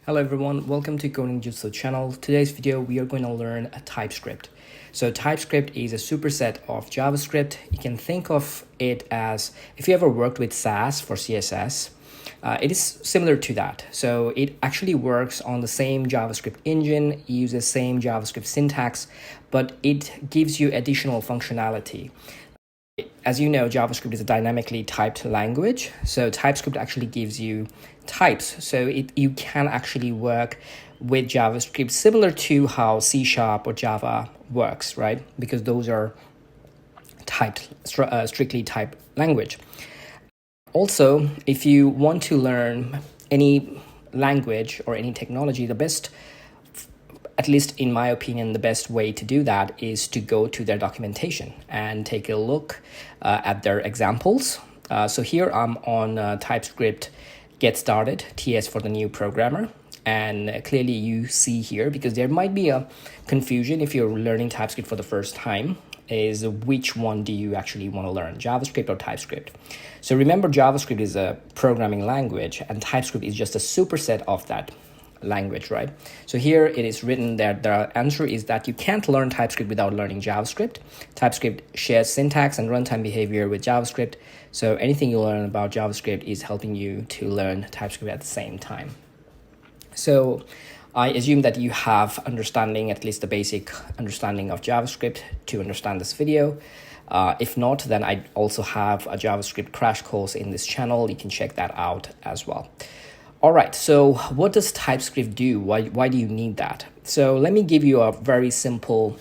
Hello everyone, welcome to Coding Jutsu channel. Today's video we are going to learn a TypeScript. So TypeScript is a superset of JavaScript. You can think of it as if you ever worked with Sass for CSS, it is similar to that. So it actually works on the same JavaScript engine, uses same JavaScript syntax, but it gives you additional functionality. As you know, JavaScript is a dynamically typed language, so TypeScript actually gives you types, so you can actually work with JavaScript similar to how C# or Java works, right? Because those are typed, strictly typed language. Also, if you want to learn any language or any technology, the best, at least in my opinion, the best way to do that is to go to their documentation and take a look at their examples. So here I'm on TypeScript Get Started, TS for the new programmer. And clearly you see here, because there might be a confusion if you're learning TypeScript for the first time, is which one do you actually want to learn, JavaScript or TypeScript? So remember, JavaScript is a programming language and TypeScript is just a superset of that language, right? So here it is written that the answer is that you can't learn TypeScript without learning JavaScript. TypeScript shares syntax and runtime behavior with JavaScript. So anything you learn about JavaScript is helping you to learn TypeScript at the same time. So I assume that you have understanding, at least the basic understanding of JavaScript to understand this video. If not, then I also have a JavaScript crash course in this channel. You can check that out as well. All right, so what does TypeScript do? Why do you need that? So let me give you a very simple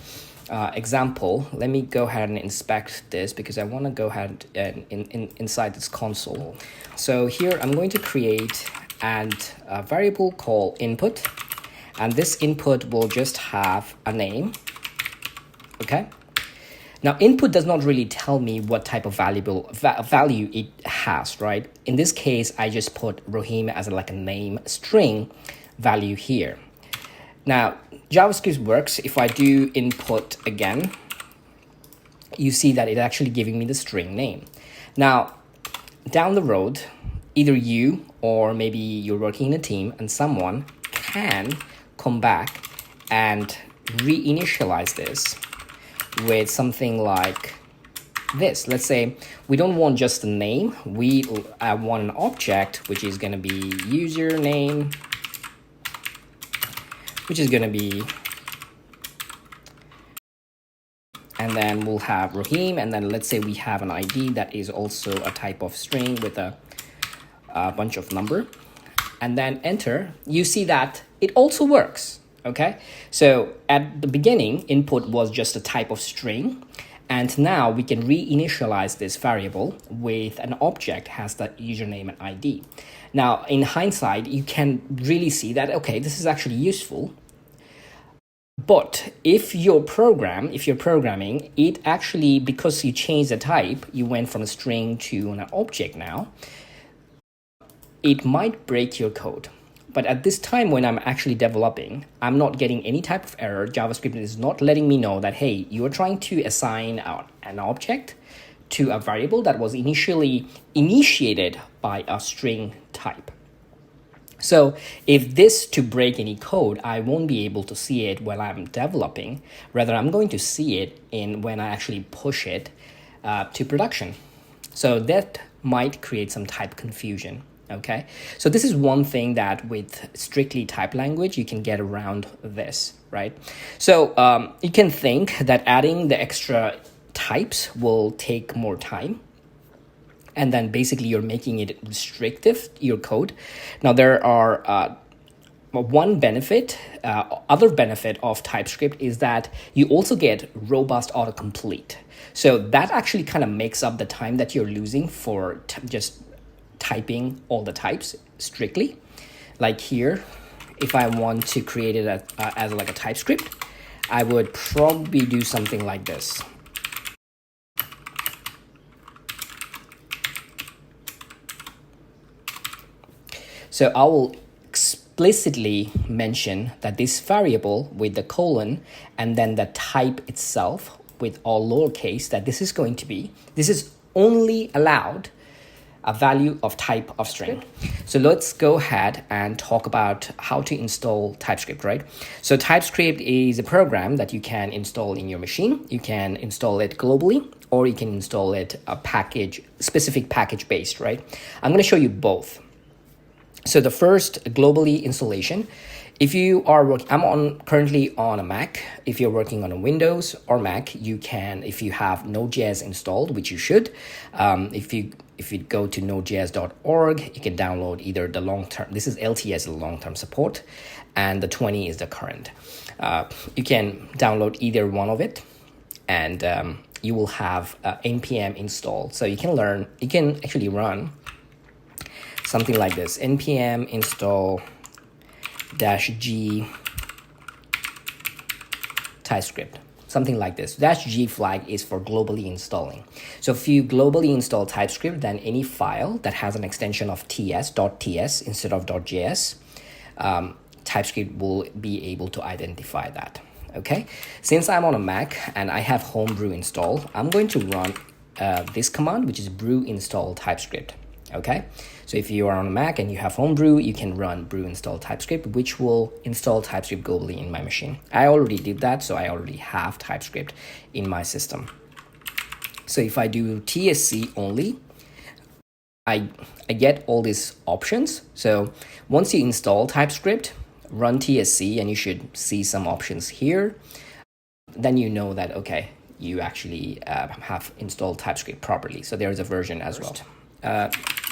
example. Let me go ahead and inspect this because I want to go ahead and inside this console. So here I'm going to create a variable called input, and this input will just have a name, okay? Now, input does not really tell me what type of value it has, right? In this case, I just put Rahim as like a name string value here. Now, JavaScript works. If I do input again, you see that it's actually giving me the string name. Now, down the road, either you or maybe you're working in a team and someone can come back and reinitialize this with something like this. Let's say we don't want just a name. We want an object, which is going to be username, which is going to be, and then we'll have Rahim, and then let's say we have an ID that is also a type of string with a bunch of number, and then enter. You see that it also works. Okay, so at the beginning, input was just a type of string, and now we can reinitialize this variable with an object has the username and ID. Now, in hindsight, you can really see that, okay, this is actually useful. But if you're programming, it actually, because you changed the type, you went from a string to an object now, it might break your code. But at this time when I'm actually developing, I'm not getting any type of error. JavaScript is not letting me know that, hey, you are trying to assign an object to a variable that was initially initiated by a string type. So if this to break any code, I won't be able to see it while I'm developing. Rather, I'm going to see it when I actually push it to production. So that might create some type confusion. Okay, so this is one thing that with strictly typed language, you can get around this, right? So you can think that adding the extra types will take more time. And then basically you're making it restrictive, your code. Now there are one benefit, other benefit of TypeScript is that you also get robust autocomplete. So that actually kind of makes up the time that you're losing for just typing all the types strictly. Like here, if I want to create it as like a TypeScript, I would probably do something like this. So I will explicitly mention that this variable with the colon and then the type itself with all lowercase, that this is only allowed a value of type of string. So let's go ahead and talk about how to install TypeScript, right? So TypeScript is a program that you can install in your machine. You can install it globally, or you can install it a specific package based, right? I'm going to show you both. So the first globally installation, if you are working, I'm currently on a Mac. If you're working on a Windows or Mac, you can, if you have Node.js installed, which you should, if you go to nodejs.org, you can download either the long-term, this is LTS, the long-term support, and the 20 is the current. You can download either one of it, and you will have npm installed. So you can actually run something like this, npm install -g TypeScript, something like this. -g flag is for globally installing. So if you globally install TypeScript, then any file that has an extension of .ts instead of .js, TypeScript will be able to identify that. Okay, since I'm on a Mac and I have Homebrew installed, I'm going to run this command, which is brew install TypeScript. Okay, so if you are on a Mac and you have Homebrew, you can run brew install TypeScript, which will install TypeScript globally in my machine. I already did that, so I already have TypeScript in my system. So if I do tsc only, I get all these options. So once you install TypeScript, run tsc, and you should see some options here. Then you know that, okay, you actually have installed TypeScript properly. So there is a version as well.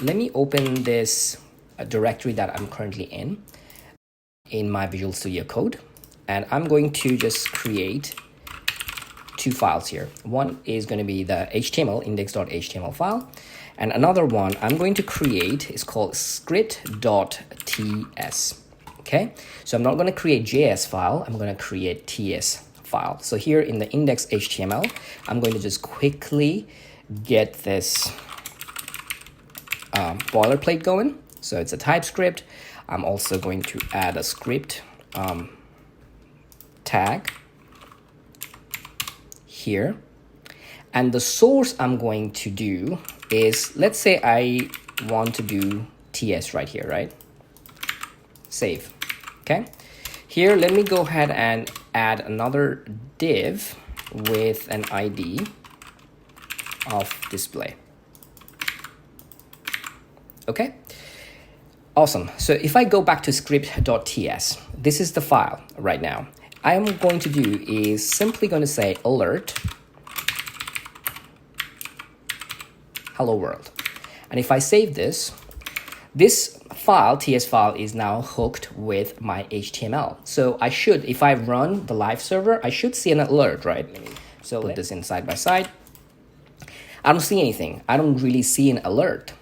Let me open this directory that I'm currently in my Visual Studio Code, and I'm going to just create two files here. One is going to be the HTML index.html file, and another one I'm going to create is called script.ts. Okay, so I'm not going to create JS file, I'm going to create TS file. So here in the index.html, I'm going to just quickly get this boilerplate going. So it's a TypeScript. I'm also going to add a script tag here. And the source I'm going to do is, let's say I want to do TS right here, right? Save. Okay. Here, let me go ahead and add another div with an ID of display. Okay, awesome. So if I go back to script.ts, this is the file right now. I'm going to do is simply going to say alert hello world. And if I save this file, TS file, is now hooked with my HTML. So I should, if I run the live server, I should see an alert, right? So put this in side by side. I don't see anything. I don't really see an alert.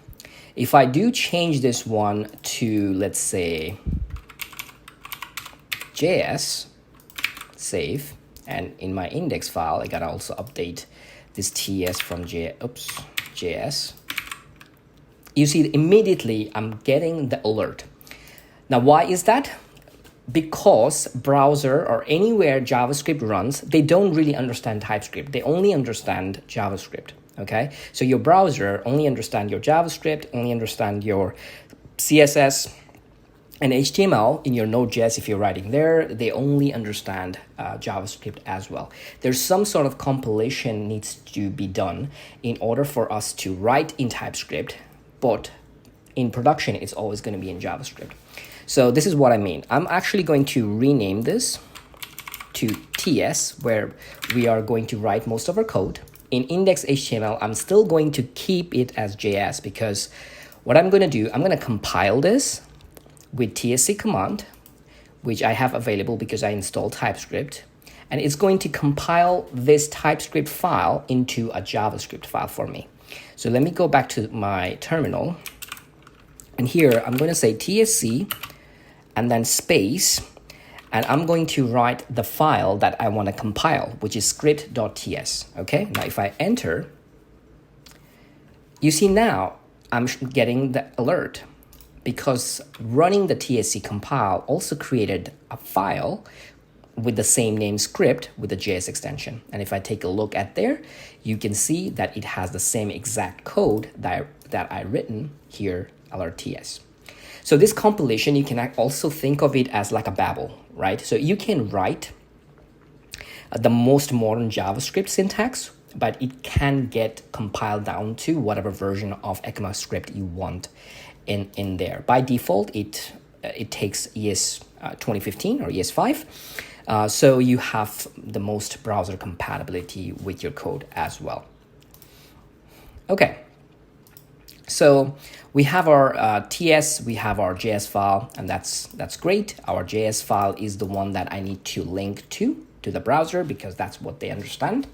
If I do change this one to, let's say, JS, save, and in my index file, I gotta also update this TS from JS. You see, immediately I'm getting the alert. Now, why is that? Because browser or anywhere JavaScript runs, they don't really understand TypeScript. They only understand JavaScript. Okay, so your browser only understand your JavaScript, only understand your CSS and HTML. In your Node.js, if you're writing there, they only understand JavaScript as well. There's some sort of compilation needs to be done in order for us to write in TypeScript, but in production, it's always going to be in JavaScript. So this is what I mean. I'm actually going to rename this to TS, where we are going to write most of our code. In index.html, I'm still going to keep it as JS, because what I'm going to do, I'm going to compile this with tsc command, which I have available because I installed TypeScript, and it's going to compile this TypeScript file into a JavaScript file for me. So let me go back to my terminal, and here I'm going to say tsc and then space, and I'm going to write the file that I want to compile, which is script.ts. Okay, now if I enter, you see now I'm getting the alert, because running the tsc compile also created a file with the same name script with the JS extension. And if I take a look at there, you can see that it has the same exact code that that I written here, LRTS. So this compilation, you can also think of it as like a Babel, right? So you can write the most modern JavaScript syntax, but it can get compiled down to whatever version of ECMAScript you want in there. By default, it takes ES 2015 or ES5. So you have the most browser compatibility with your code as well. Okay. So we have our TS, we have our JS file, and that's great. Our JS file is the one that I need to link to the browser because that's what they understand.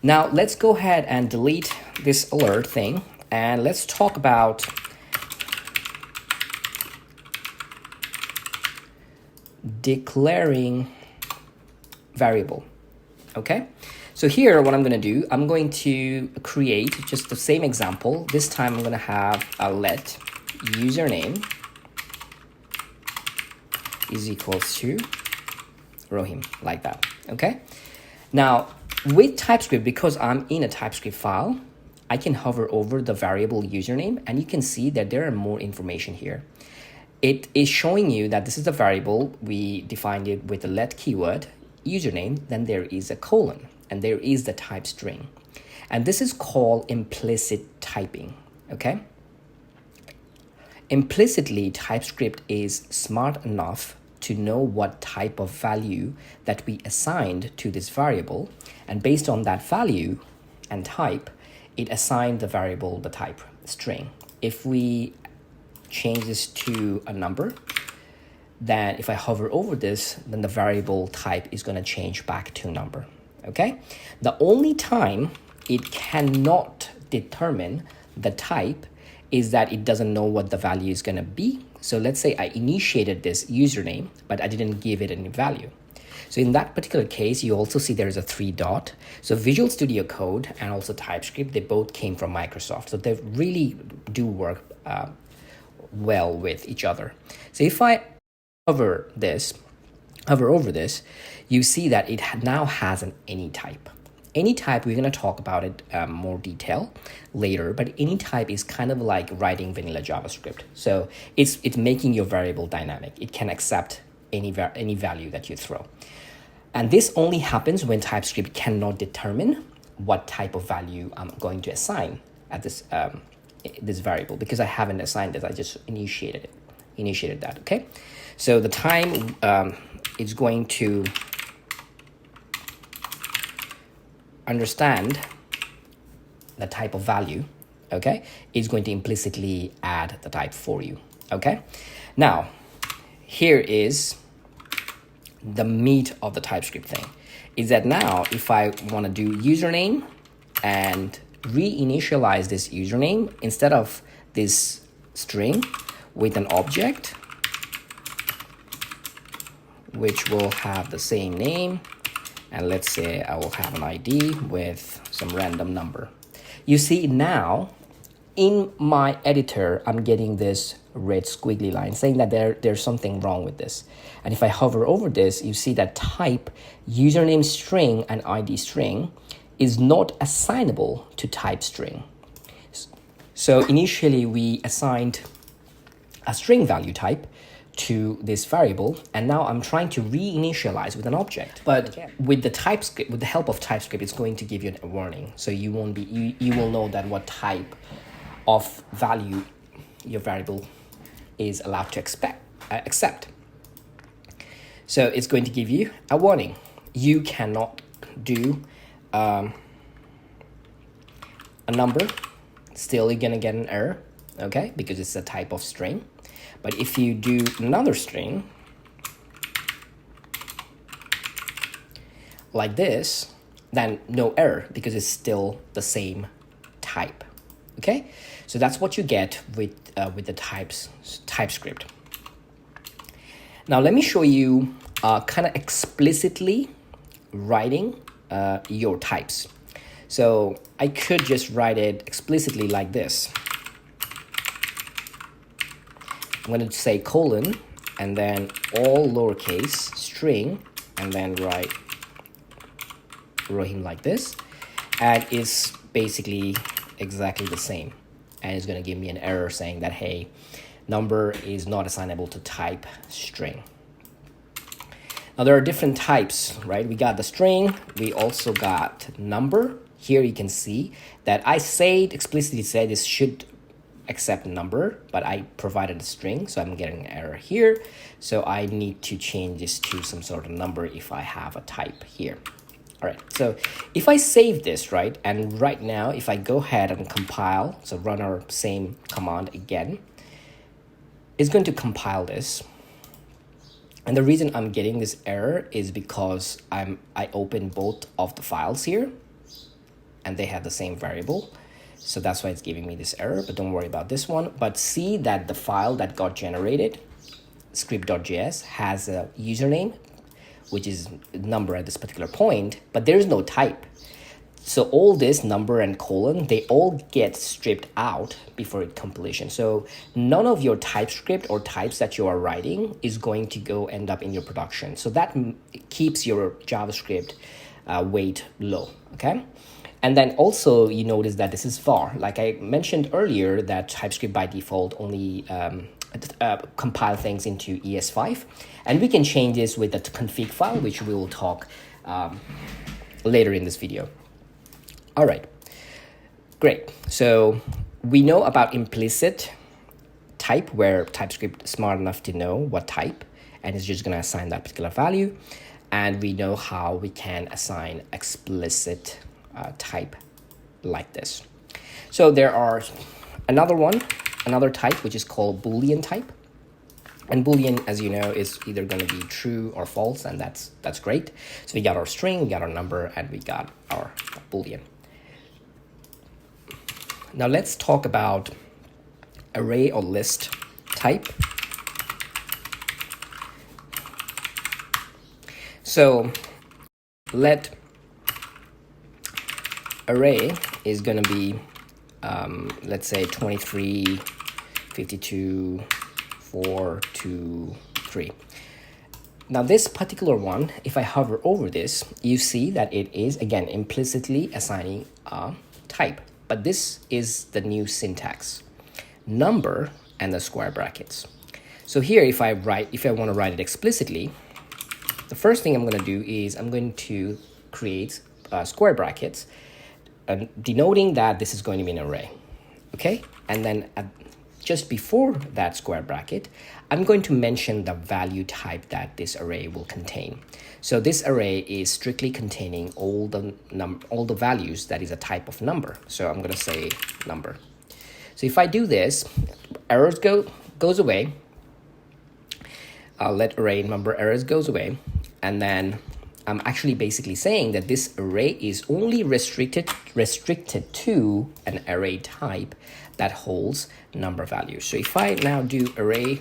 Now let's go ahead and delete this alert thing, and let's talk about declaring variable. Okay. So here, what I'm going to do, I'm going to create just the same example. This time I'm going to have a let username is equals to Rohim, like that. Okay. Now with TypeScript, because I'm in a TypeScript file, I can hover over the variable username, and you can see that there are more information here. It is showing you that this is the variable. We defined it with the let keyword username, then there is a colon, and there is the type string. And this is called implicit typing, okay? Implicitly, TypeScript is smart enough to know what type of value that we assigned to this variable. And based on that value and type, it assigned the variable the type string. If we change this to a number, then if I hover over this, then the variable type is going to change back to number. Okay, the only time it cannot determine the type is that it doesn't know what the value is going to be. So let's say I initiated this username, but I didn't give it any value. So in that particular case, you also see there's a 3 dot. So Visual Studio Code and also TypeScript, they both came from Microsoft. So they really do work well with each other. So if I hover over this, you see that it now has an any type. Any type, we're going to talk about it more detail later, but any type is kind of like writing vanilla JavaScript. So it's making your variable dynamic. It can accept any value that you throw. And this only happens when TypeScript cannot determine what type of value I'm going to assign at this variable, because I haven't assigned it. I just initiated that. Okay, so the time is going to understand the type of value. Okay, it's going to implicitly add the type for you. Okay, now here is the meat of the TypeScript thing, is that now if I want to do username and reinitialize this username instead of this string with an object which will have the same name, and let's say I will have an ID with some random number. You see now in my editor, I'm getting this red squiggly line saying that there's something wrong with this. And if I hover over this, you see that type username string and ID string is not assignable to type string. So initially we assigned a string value type to this variable, and now I'm trying to reinitialize with an object. But with the TypeScript, with the help of TypeScript, it's going to give you a warning. So you won't be you will know that what type of value your variable is allowed to accept. So it's going to give you a warning. You cannot do a number. Still, you're gonna get an error, okay, because it's a type of string. But if you do another string like this, then no error because it's still the same type. Okay, so that's what you get with the TypeScript. Now let me show you kind of explicitly writing your types. So I could just write it explicitly like this. I'm going to say colon and then all lowercase string and then write Rohim like this, and it's basically exactly the same. and it's going to give me an error saying that, hey, number is not assignable to type string. Now there are different types, right? We got the string, we also got number. Here you can see that I explicitly said this should accept number, but I provided a string, so I'm getting an error here. So I need to change this to some sort of number if I have a type here. All right, so if I save this, right, and right now if I go ahead and compile, so run our same command again, it's going to compile this. And the reason I'm getting this error is because I opened both of the files here and they have the same variable. So that's why it's giving me this error, but don't worry about this one. But see that the file that got generated, script.js, has a username, which is number at this particular point, but there is no type. So all this number and colon, they all get stripped out before completion. So none of your TypeScript or types that you are writing is going to end up in your production. So that keeps your JavaScript weight low, okay? And then also you notice that this is var. Like I mentioned earlier, that TypeScript by default only compile things into ES5. And we can change this with the config file, which we will talk later in this video. All right, great. So we know about implicit type, where TypeScript is smart enough to know what type, and it's just going to assign that particular value. And we know how we can assign explicit type like this. So there are another type, which is called Boolean type. And Boolean, as you know, is either going to be true or false, and that's great. So we got our string, we got our number, and we got our Boolean. Now let's talk about array or list type. So let array is going to be, let's say 23, 52, 4, 2, 3. Now this particular one, if I hover over this, you see that it is, again, implicitly assigning a type. But this is the new syntax, number and the square brackets. So here, if I want to write it explicitly, the first thing I'm going to do is I'm going to create square brackets, denoting that this is going to be an array, okay? And then just before that square bracket, I'm going to mention the value type that this array will contain. So this array is strictly containing all the values that is a type of number. So I'm going to say number. So if I do this, errors goes away. I'll let array number errors goes away, and then I'm actually basically saying that this array is only restricted to an array type that holds number values. So if I now do array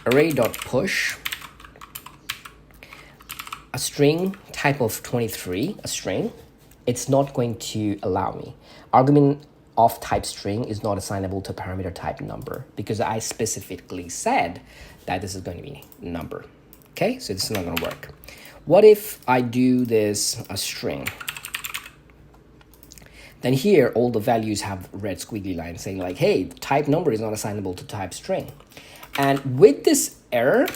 array.push a string type of 23, a string, it's not going to allow me. Argument of type string is not assignable to parameter type number because I specifically said that this is going to be number. Okay, so this is not going to work. What if I do this a string? Then here all the values have red squiggly lines saying like, hey, type number is not assignable to type string. And with this error,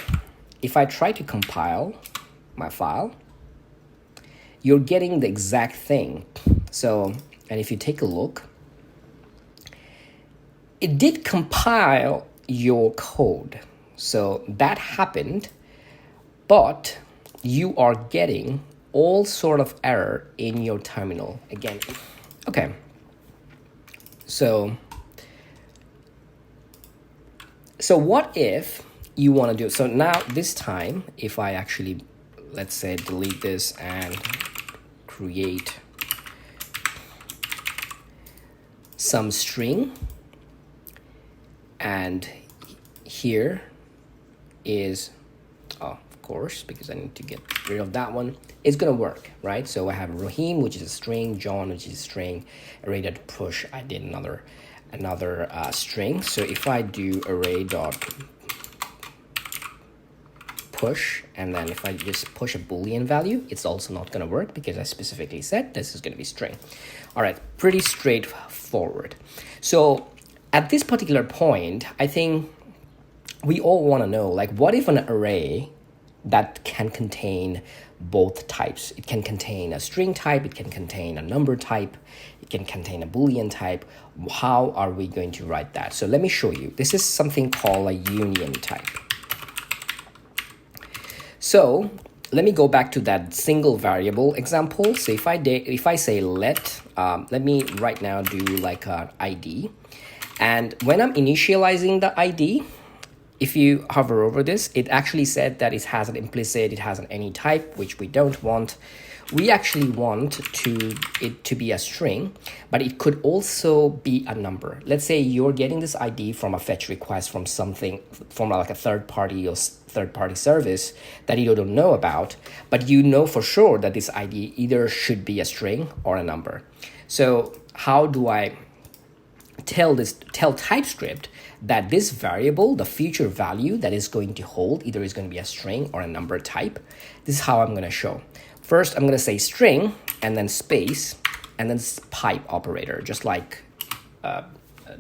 if I try to compile my file, you're getting the exact thing. So, and if you take a look, it did compile your code. So that happened, but you are getting all sort of error in your terminal again. Okay. So what if you want to do, so now this time, if I actually, let's say, delete this and create some string, and here is, of course, because I need to get rid of that one, it's going to work, right? So I have Rahim, which is a string, John, which is a string, array.push, I did another string. So if I do array.push push, and then if I just push a Boolean value, it's also not going to work because I specifically said this is going to be string. All right, pretty straightforward. So at this particular point, I think we all want to know, like, what if an array that can contain both types? It can contain a string type, it can contain a number type, it can contain a Boolean type. How are we going to write that? So let me show you. This is something called a union type. So let me go back to that single variable example. So if I say let me right now do like an ID, and when I'm initializing the ID, if you hover over this, it actually said that it has an implicit, it has an any type, which we don't want. We actually want it to be a string, but it could also be a number. Let's say you're getting this ID from a fetch request from something, from like a third party service that you don't know about, but you know for sure that this ID either should be a string or a number. So how do I tell TypeScript that this variable, the future value that is going to hold, either is going to be a string or a number type? This is how I'm going to show. First, I'm going to say string and then space and then pipe operator, just like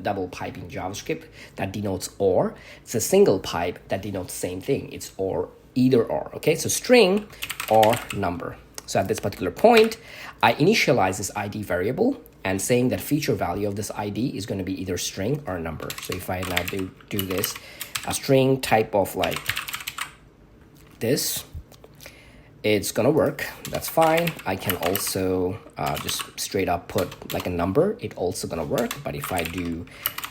double pipe in JavaScript that denotes or. It's a single pipe that denotes same thing. It's or, either or. Okay, so string or number. So at this particular point, I initialize this ID variable and saying that future value of this ID is going to be either string or a number. So if I now do this, a string type of like this, it's gonna work. That's fine. I can also just straight up put like a number. It's also gonna work. But if I do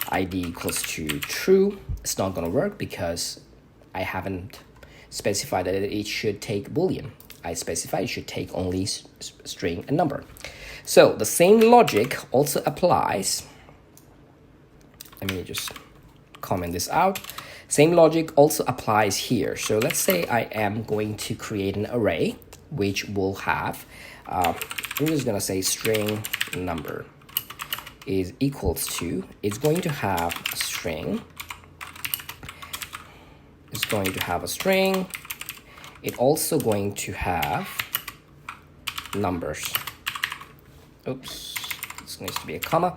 ID equals to true, it's not gonna work because I haven't specified that it should take Boolean. I specify it should take only string and number. So the same logic also applies. Let me just comment this out. Same logic also applies here. So let's say I am going to create an array which will have, I'm just gonna say string number is equals to, it's going to have a string. It's going to have a string. It's also going to have numbers. Oops, this needs to be a comma.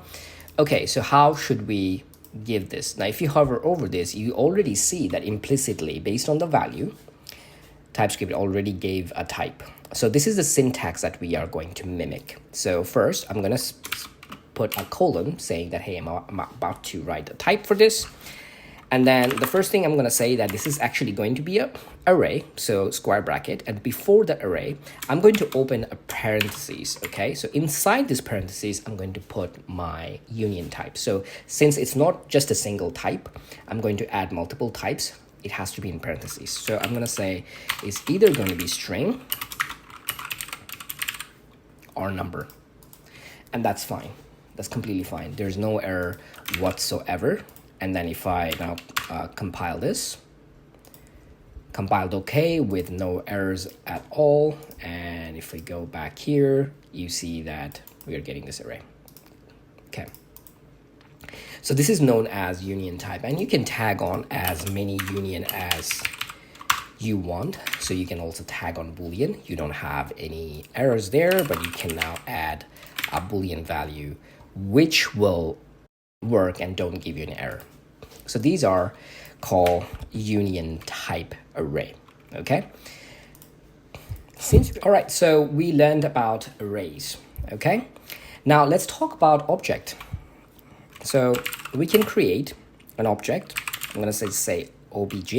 Okay, so how should we give this? Now, if you hover over this, you already see that implicitly, based on the value, TypeScript already gave a type. So this is the syntax that we are going to mimic. So first, I'm going to put a colon saying that, hey, I'm about to write a type for this. And then the first thing I'm going to say that this is actually going to be an array, so square bracket. And before the array, I'm going to open a parentheses, okay? So inside this parentheses, I'm going to put my union type. So since it's not just a single type, I'm going to add multiple types. It has to be in parentheses. So I'm going to say it's either going to be string or number. And that's fine. That's completely fine. There's no error whatsoever. And then if I now compile this, compiled okay with no errors at all. And if we go back here, you see that we are getting this array. Okay. So this is known as union type, and you can tag on as many union as you want. So you can also tag on Boolean. You don't have any errors there, but you can now add a Boolean value, which will work and don't give you an error. So these are called union type array. Okay. All right, so we learned about arrays. Okay. Now let's talk about object. So we can create an object. I'm going to say obj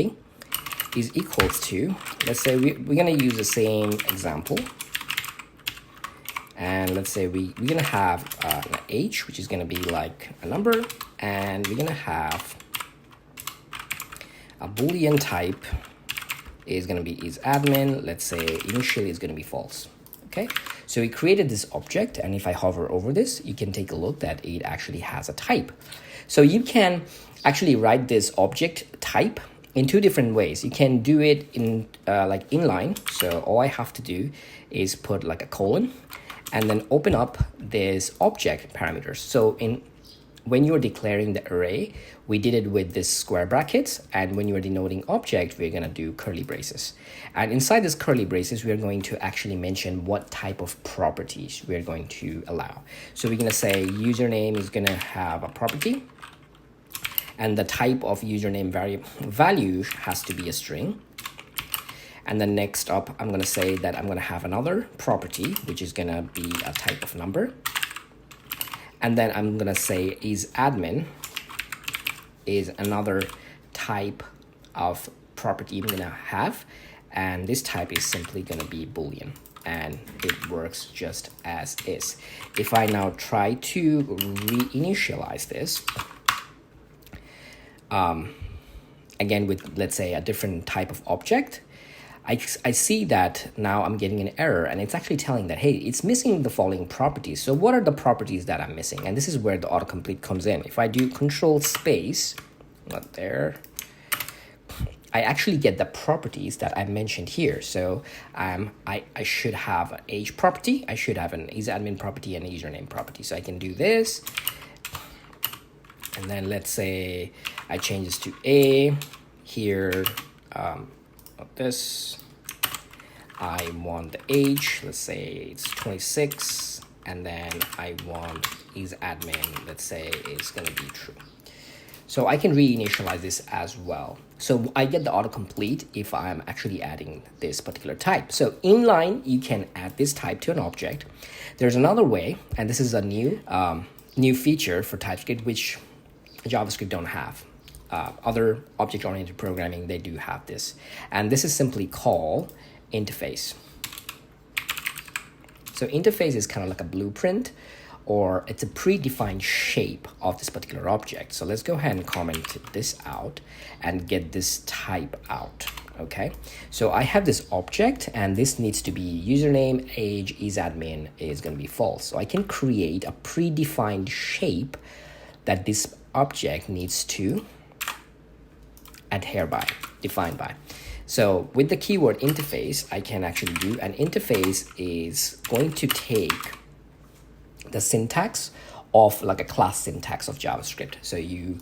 is equals to, let's say we're going to use the same example. And let's say we're going to have an h, which is going to be like a number. And we're going to have a Boolean type is going to be is admin. Let's say initially it's going to be false. Okay. So we created this object. And if I hover over this, you can take a look that it actually has a type. So you can actually write this object type in two different ways. You can do it in like inline. So all I have to do is put like a colon and then open up this object parameters. So when you're declaring the array, we did it with this square brackets, and when you're denoting object, we're going to do curly braces. And inside this curly braces, we're going to actually mention what type of properties we're going to allow. So we're going to say username is going to have a property, and the type of username value has to be a string. And then next up, I'm going to say that I'm going to have another property, which is going to be a type of number. And then I'm going to say is admin is another type of property I'm going to have. And this type is simply going to be Boolean. And it works just as is. If I now try to reinitialize this, again with, let's say, a different type of object, I see that now I'm getting an error, and it's actually telling that, hey, it's missing the following properties. So what are the properties that I'm missing? And this is where the autocomplete comes in. If I do control space, not there, I actually get the properties that I mentioned here. So I should have an age property, I should have an isAdmin property, and a username property. So I can do this. And then let's say I change this to A here, not this. I want the age, let's say it's 26, and then I want isAdmin, let's say is going to be true. So I can reinitialize this as well. So I get the autocomplete if I'm actually adding this particular type. So inline, you can add this type to an object. There's another way, and this is a new feature for TypeScript, which JavaScript don't have. Other object-oriented programming, they do have this. And this is simply called interface. So interface is kind of like a blueprint, or it's a predefined shape of this particular object. So let's go ahead and comment this out and get this type out. Okay, so I have this object, and this needs to be username, age, isAdmin is going to be false. So I can create a predefined shape that this object needs to adhere by, define by. So with the keyword interface, I can actually do, an interface is going to take the syntax of like a class syntax of JavaScript. So you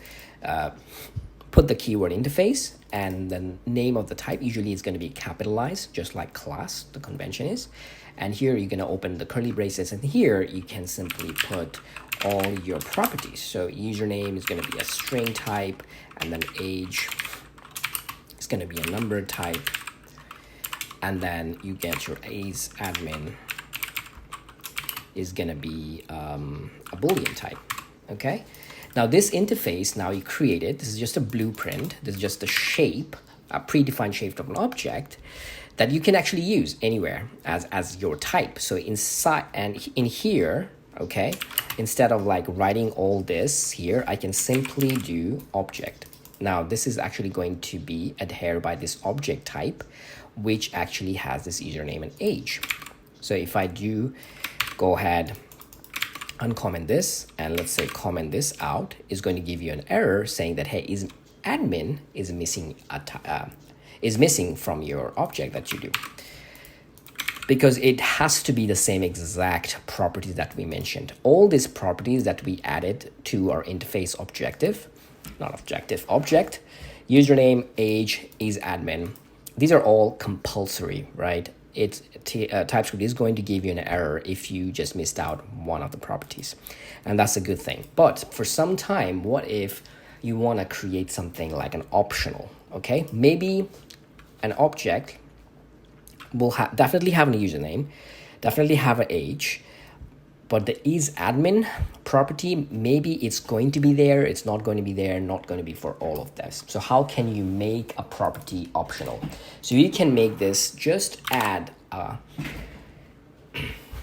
put the keyword interface, and the name of the type usually is going to be capitalized, just like class, the convention is. And here you're going to open the curly braces, and here you can simply put all your properties. So username is going to be a string type, and then age is going to be a number type, and then you get your isAdmin is going to be a Boolean type. Okay, now this interface now you created, this is just a blueprint, this is just a shape, a predefined shape of an object that you can actually use anywhere as your type. So inside and in here, okay, instead of like writing all this here, I can simply do object. Now this is actually going to be adhered by this object type, which actually has this username and age. So if I do go ahead, uncomment this, and let's say comment this out, is going to give you an error saying that, hey, isAdmin is missing from your object that you do, because it has to be the same exact properties that we mentioned. All these properties that we added to our interface object, username, age, isAdmin, these are all compulsory, right? TypeScript is going to give you an error if you just missed out one of the properties, and that's a good thing. But for some time, what if you want to create something like an optional? Okay, maybe an object will definitely have a username, definitely have an age, but the isAdmin property, maybe it's going to be there, it's not going to be there, not going to be for all of this. So how can you make a property optional? So you can make this, just add a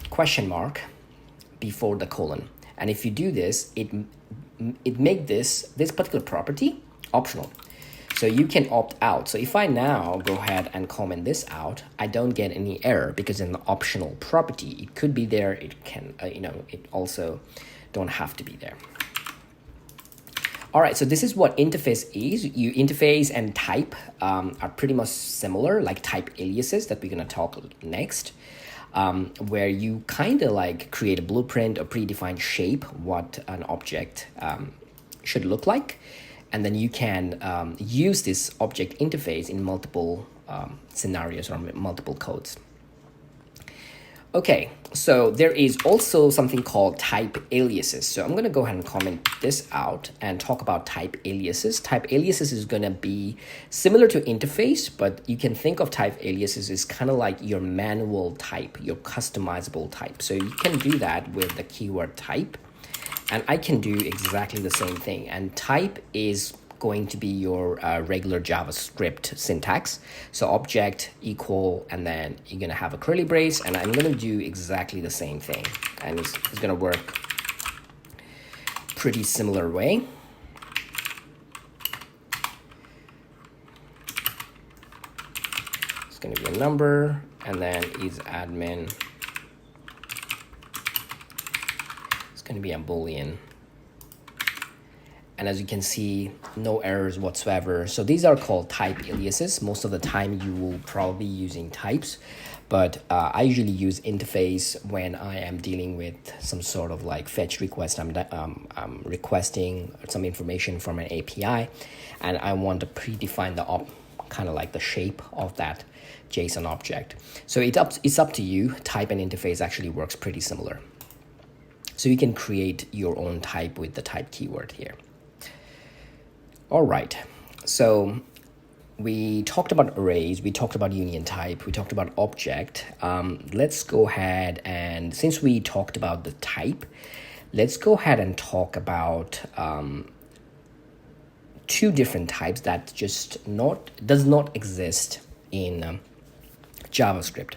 question mark before the colon. And if you do this, it make this particular property optional. So you can opt out. So if I now go ahead and comment this out, I don't get any error, because in the optional property, it could be there. It can, it also don't have to be there. All right, so this is what interface is. Interface and type are pretty much similar, like type aliases that we're gonna talk next. where you kind of like create a blueprint, a predefined shape, what an object should look like. And then you can use this object interface in multiple scenarios or multiple codes. Okay, so there is also something called type aliases. So I'm going to go ahead and comment this out and talk about type aliases. Type aliases is going to be similar to interface, but you can think of type aliases as kind of like your manual type, your customizable type. So you can do that with the keyword type, and I can do exactly the same thing. And type is going to be your regular JavaScript syntax. So object equal, and then you're gonna have a curly brace, and I'm gonna do exactly the same thing. And it's gonna work pretty similar way. It's gonna be a number, and then is admin. It's gonna be a Boolean. And as you can see, no errors whatsoever. So these are called type aliases. Most of the time you will probably be using types, but I usually use interface when I am dealing with some sort of like fetch request. I'm requesting some information from an API, and I want to predefine the kind of like the shape of that JSON object. So it's up to you. Type and interface actually works pretty similar. So you can create your own type with the type keyword here. All right, so we talked about arrays, we talked about union type, we talked about object. Let's go ahead and, since we talked about the type, let's go ahead and talk about two different types that does not exist in JavaScript.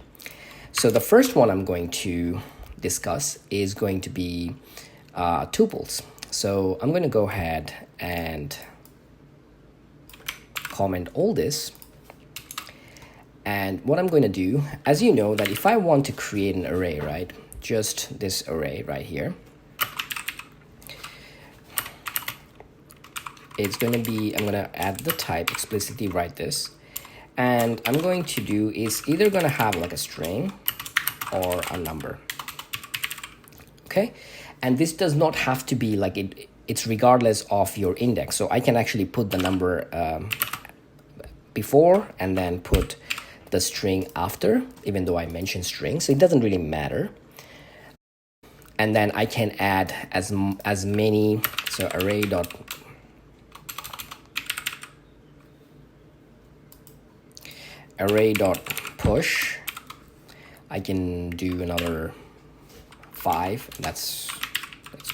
So the first one I'm going to discuss is going to be tuples. So I'm going to go ahead and comment all this, and what I'm going to do, as you know, that if I want to create an array, right, just this array right here, it's going to be, I'm going to add the type, explicitly write this, and I'm going to do is either going to have like a string or a number. Okay, and this does not have to be like it's regardless of your index. So I can actually put the number before and then put the string after, even though I mentioned string, so it doesn't really matter. And then I can add as many, so array dot push. I can do another 5. That's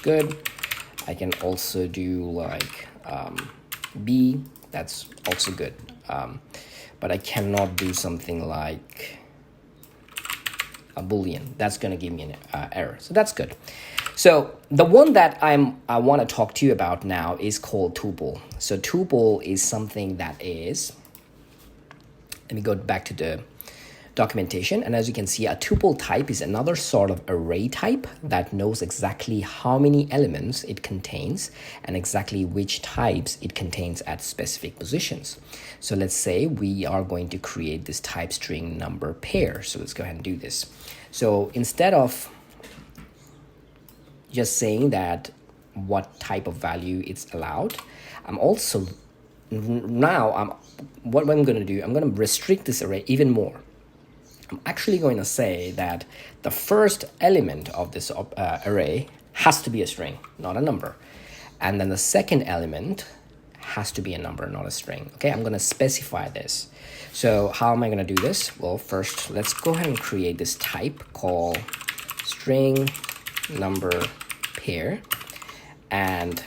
good. I can also do like b. That's also good. But I cannot do something like a Boolean. That's going to give me an error. So that's good. So the one that I want to talk to you about now is called tuple. So tuple is something that is, let me go back to the documentation, and as you can see, a tuple type is another sort of array type that knows exactly how many elements it contains and exactly which types it contains at specific positions. So let's say we are going to create this type string number pair. So let's go ahead and do this. So instead of just saying that what type of value it's allowed, I'm also what I'm going to do, I'm going to restrict this array even more. I'm actually going to say that the first element of this array has to be a string, not a number. And then the second element has to be a number, not a string. Okay, I'm going to specify this. So how am I going to do this? Well, first, let's go ahead and create this type called string number pair. And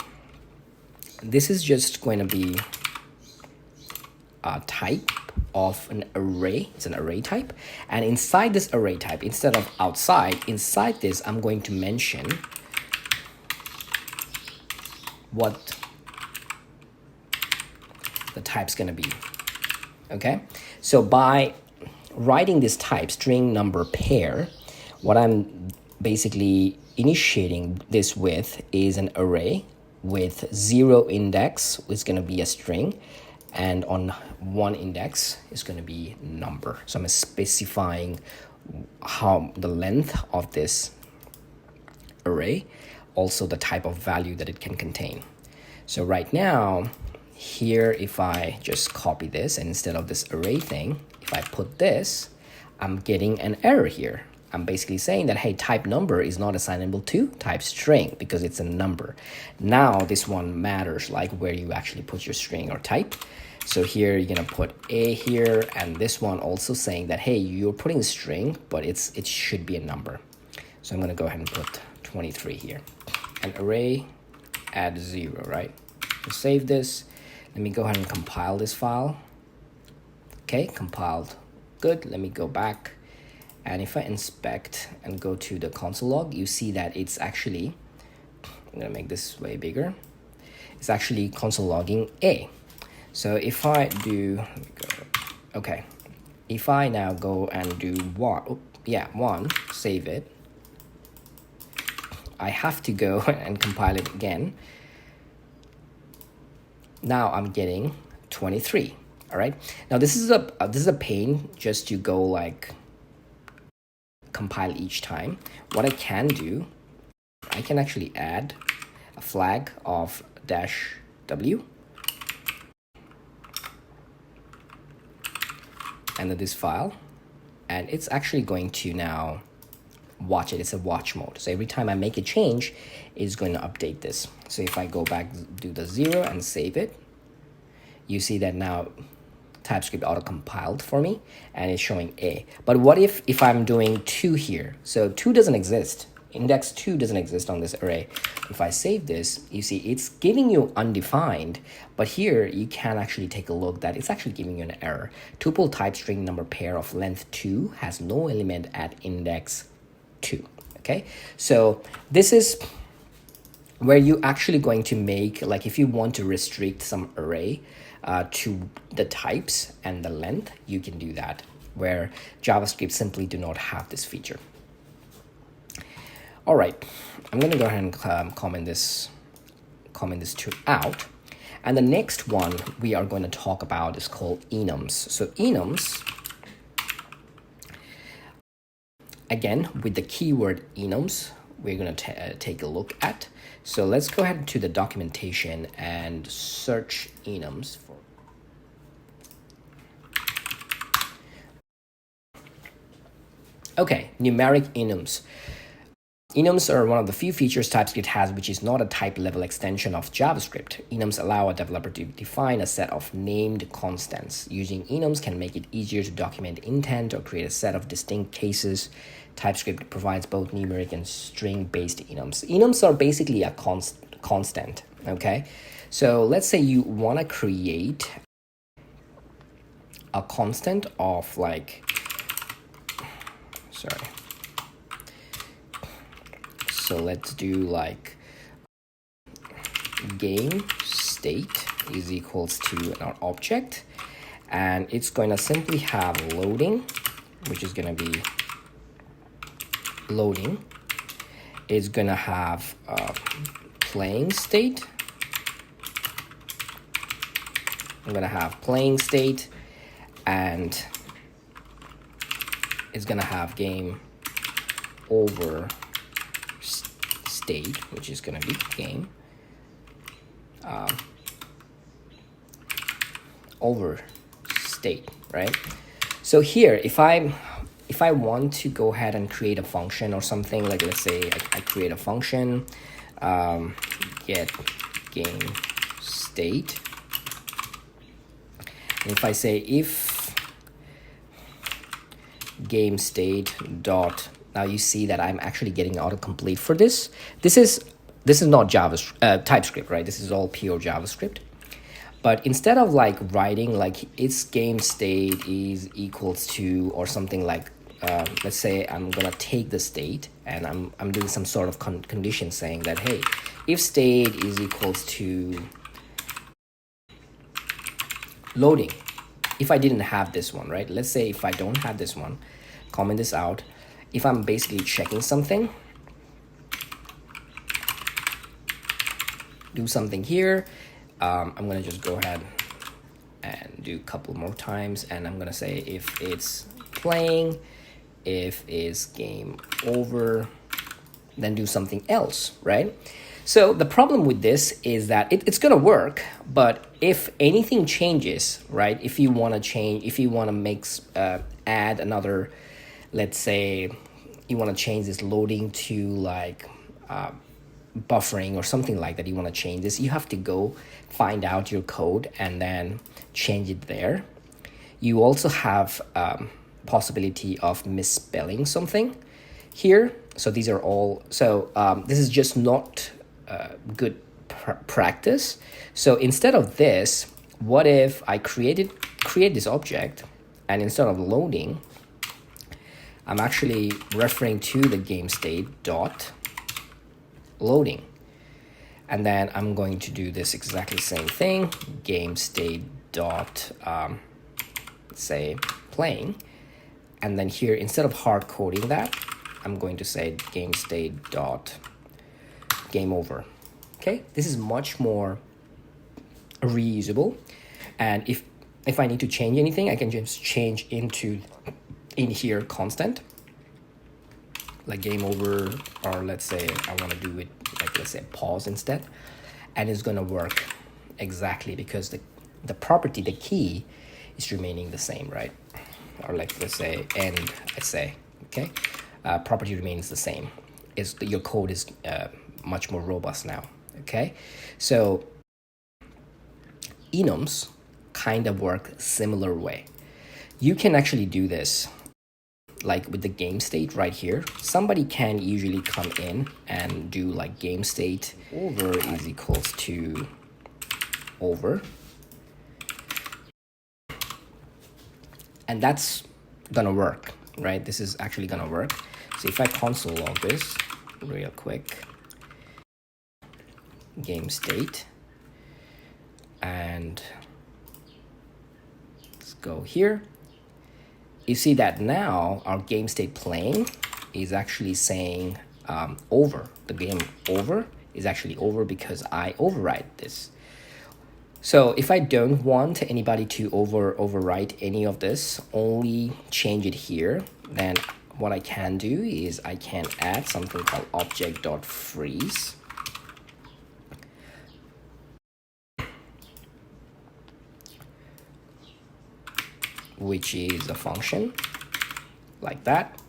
this is just going to be a type of an array. It's an array type, and inside this array type, instead of outside, inside this I'm going to mention what the type's going to be. Okay, so by writing this type string number pair, what I'm basically initiating this with is an array with 0 index, which is going to be a string, and on 1 index is going to be number. So I'm specifying how the length of this array, also the type of value that it can contain. So right now here, if I just copy this, and instead of this array thing, if I put this, I'm getting an error here. I'm basically saying that, hey, type number is not assignable to type string because it's a number. Now this one matters, like where you actually put your string or type. So here you're gonna put a here, and this one also saying that, hey, you're putting string, but it should be a number. So I'm gonna go ahead and put 23 here. An array add 0, right? So save this. Let me go ahead and compile this file. Okay, compiled. Good. Let me go back. And if I inspect and go to the console log, you see that it's actually, I'm gonna make this way bigger. It's actually console logging A. So if I do, okay, if I now go and do one, save it, I have to go and compile it again. Now I'm getting 23. All right. Now this is a pain just to go like compile each time. What I can do, I can actually add a flag of -w and this file, and it's actually going to now watch it. It's a watch mode. So every time I make a change, it's going to update this. So if I go back, do the 0 and save it, you see that now TypeScript auto compiled for me and it's showing A. But what if I'm doing 2 here? So 2 doesn't exist. Index 2 doesn't exist on this array. If I save this, you see it's giving you undefined, but here you can actually take a look that it's actually giving you an error. Tuple type string number pair of length 2 has no element at index 2. Okay, so this is where you actually going to make, like if you want to restrict some array to the types and the length, you can do that, where JavaScript simply do not have this feature. All right, I'm going to go ahead and comment this to out. And the next one we are going to talk about is called enums. So enums, again, with the keyword enums, we're going to take a look at. So let's go ahead to the documentation and search enums for. Okay, numeric enums. Enums are one of the few features TypeScript has which is not a type-level extension of JavaScript. Enums allow a developer to define a set of named constants. Using enums can make it easier to document intent or create a set of distinct cases. TypeScript provides both numeric and string-based enums. Enums are basically a constant, okay? So let's say you want to create a constant of like, sorry. So let's do like game state is equals to an object, and it's going to simply have loading, which is going to be loading. It's going to have playing state. I'm going to have playing state, and it's going to have game over state, which is going to be game over state, right? So here, if I want to go ahead and create a function or something, like let's say I create a function, get game state, and if I say if game state dot, now you see that I'm actually getting autocomplete for this. This is not TypeScript, right? This is all pure JavaScript. But instead of like writing like its game state is equals to or something like, let's say I'm gonna take the state and I'm doing some sort of condition saying that, hey, if state is equals to loading. If I didn't have this one, right? Let's say if I don't have this one, comment this out. If I'm basically checking something, do something here, I'm gonna just go ahead and do a couple more times, and I'm gonna say if it's playing, if is game over, then do something else, right? So the problem with this is that it's going to work, but if anything changes, right? If you want to change, if you want to make, add another, let's say you want to change this loading to like buffering or something like that, you want to change this, you have to go find out your code and then change it there. You also have possibility of misspelling something here. So these are all, so this is just not good practice. So instead of this, what if I create this object, and instead of loading, I'm actually referring to the game state dot loading, and then I'm going to do this exactly same thing, game state dot say playing, and then here instead of hard coding that, I'm going to say game state dot game over. Okay, this is much more reusable, and if I need to change anything, I can just change in here constant, like game over, or let's say I want to do it like, let's say pause instead, and it's going to work exactly because the property, the key is remaining the same, right? Or like let's say end, let's say, okay, property remains the same. Your code is much more robust now. Okay, so enums kind of work similar way. You can actually do this like with the game state right here. Somebody can usually come in and do like game state over is equals to over, and that's gonna work, right? This is actually gonna work. So if I console log this real quick, game state, and let's go here, you see that now our game state playing is actually saying over. The game over is actually over because I override this. So if I don't want anybody to overwrite any of this, only change it here, then what I can do is I can add something called object.freeze, which is a function like that.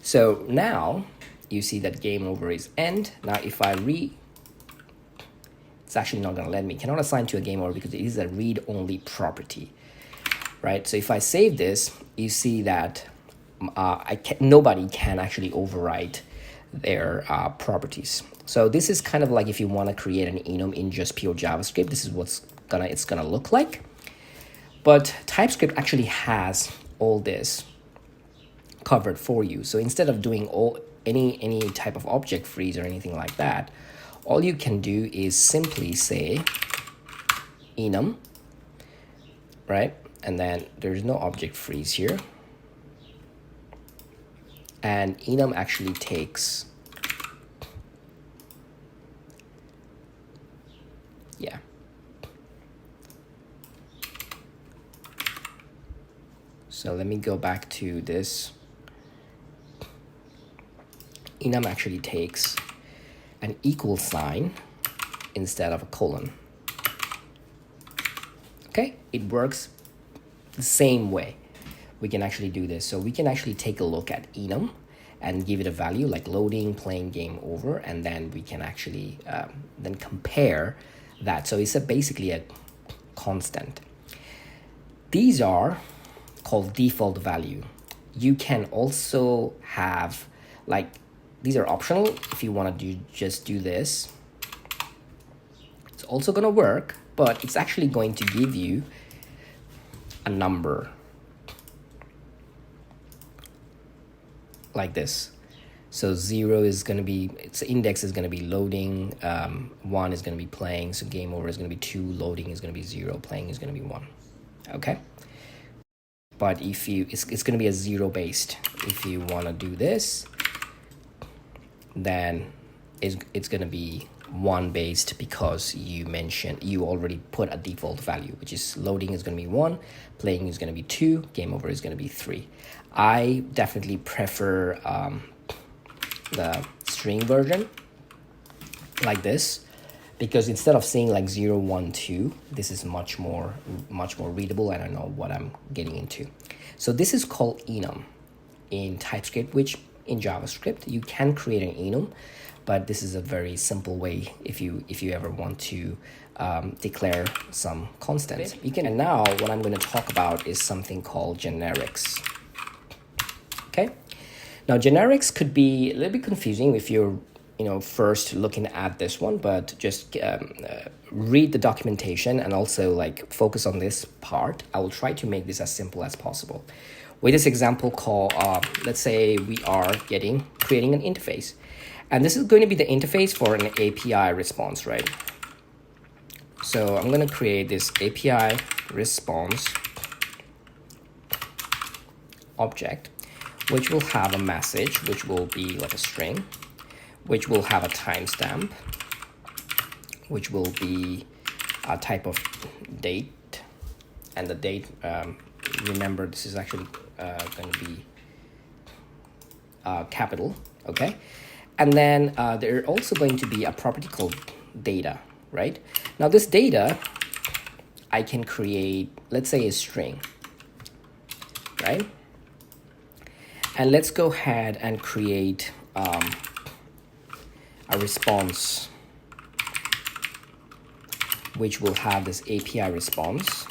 So now you see that game over is end. Now if I it's actually not going to let me, cannot assign to a game over because it is a read-only property, right? So if I save this, you see that nobody can actually overwrite their properties. So this is kind of like if you want to create an enum in just pure JavaScript, this is what's it's gonna look like. But TypeScript actually has all this covered for you. So instead of doing any type of object freeze or anything like that, all you can do is simply say enum, right? And then there's no object freeze here. And enum actually takes, yeah. So let me go back to this. Enum actually takes an equal sign instead of a colon. Okay, it works the same way. We can actually do this. So we can actually take a look at enum and give it a value like loading, playing, game over, and then we can actually then compare that. So it's basically a constant. These are called default value. You can also have like, these are optional if you want to just do this. It's also going to work, but it's actually going to give you a number like this. So 0 is going to be, its index is going to be loading, 1 is going to be playing, so game over is going to be 2, loading is going to be 0, playing is going to be 1. Okay, but if you, it's going to be a 0 based. If you want to do this, then it's going to be 1 based because you already put a default value, which is loading is going to be 1, playing is going to be 2, game over is going to be 3. I definitely prefer the string version like this, because instead of saying like 0, 1, 2, this is much more readable, and I know what I'm getting into. So this is called enum in TypeScript, which in JavaScript you can create an enum, but this is a very simple way if you ever want to declare some constant. You can. And now what I'm going to talk about is something called generics. Okay, now generics could be a little bit confusing if you're first looking at this one, but just read the documentation and also like focus on this part. I will try to make this as simple as possible. With this example call, let's say we are creating an interface, and this is going to be the interface for an API response, right? So I'm going to create this API response object, which will have a message, which will be like a string, which will have a timestamp, which will be a type of date, and the date, remember this is actually going to be capital, okay? And then there also going to be a property called data, right? Now this data, I can create, let's say, a string, right? And let's go ahead and create a response, which will have this API response.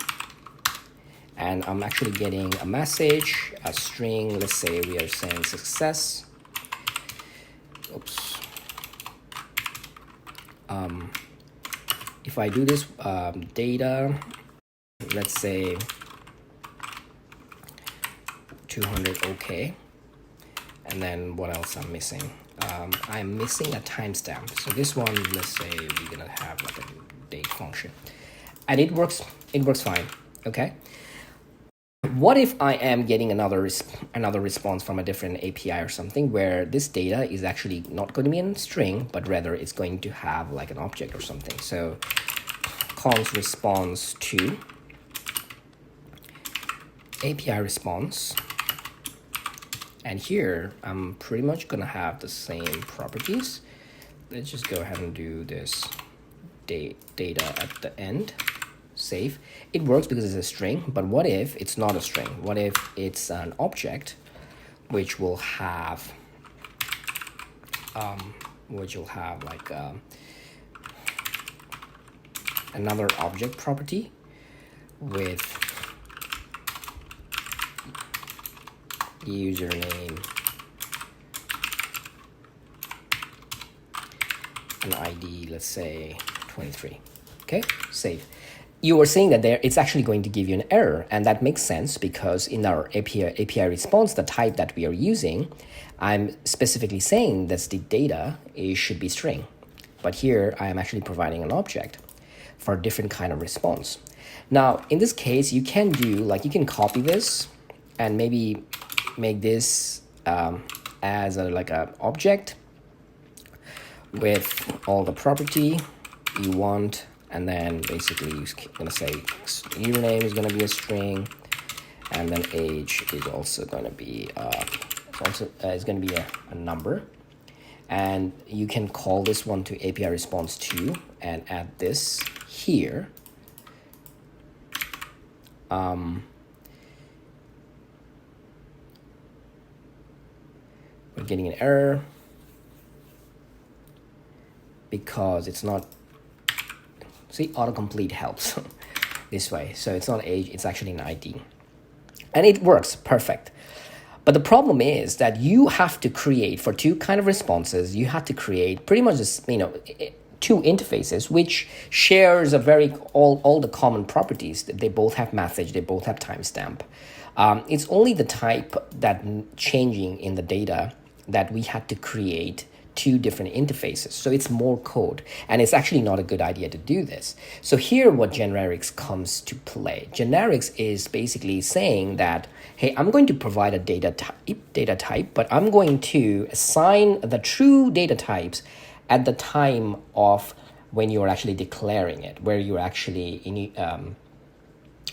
And I'm actually getting a message, a string. Let's say we are saying success. Oops. If I do this data, let's say 200, okay. And then what else I'm missing? I'm missing a timestamp. So this one, let's say we're gonna have like a date function, and it works fine, okay? What if I am getting another response from a different API or something, where this data is actually not going to be in string, but rather it's going to have like an object or something? So const response to API response, and here I'm pretty much gonna have the same properties. Let's just go ahead and do this data at the end. Save. It works because it's a string, but what if it's not a string? What if it's an object which will have like another object property with username, an ID, let's say 23. Okay, save. You were saying that it's actually going to give you an error, and that makes sense because in our API response, the type that we are using, I'm specifically saying that the data should be string. But here I am actually providing an object for a different kind of response. Now, in this case, you can do like, you can copy this and maybe make this as like a object with all the property you want. And then basically you're gonna say username is gonna be a string, and then age is also gonna be is gonna be a number. And you can call this one to API response to and add this here. We're getting an error because it's not. See, autocomplete helps this way. So it's not age, it's actually an ID. And it works perfect. But the problem is that you have to create, for two kind of responses, you have to create pretty much this, two interfaces, which shares all the common properties. They both have message, they both have timestamp. It's only the type that changing in the data that we had to create two different interfaces. So it's more code, and it's actually not a good idea to do this. So here what generics comes to play. Generics is basically saying that, hey, I'm going to provide a data type, but I'm going to assign the true data types at the time of when you're actually declaring it, where you're actually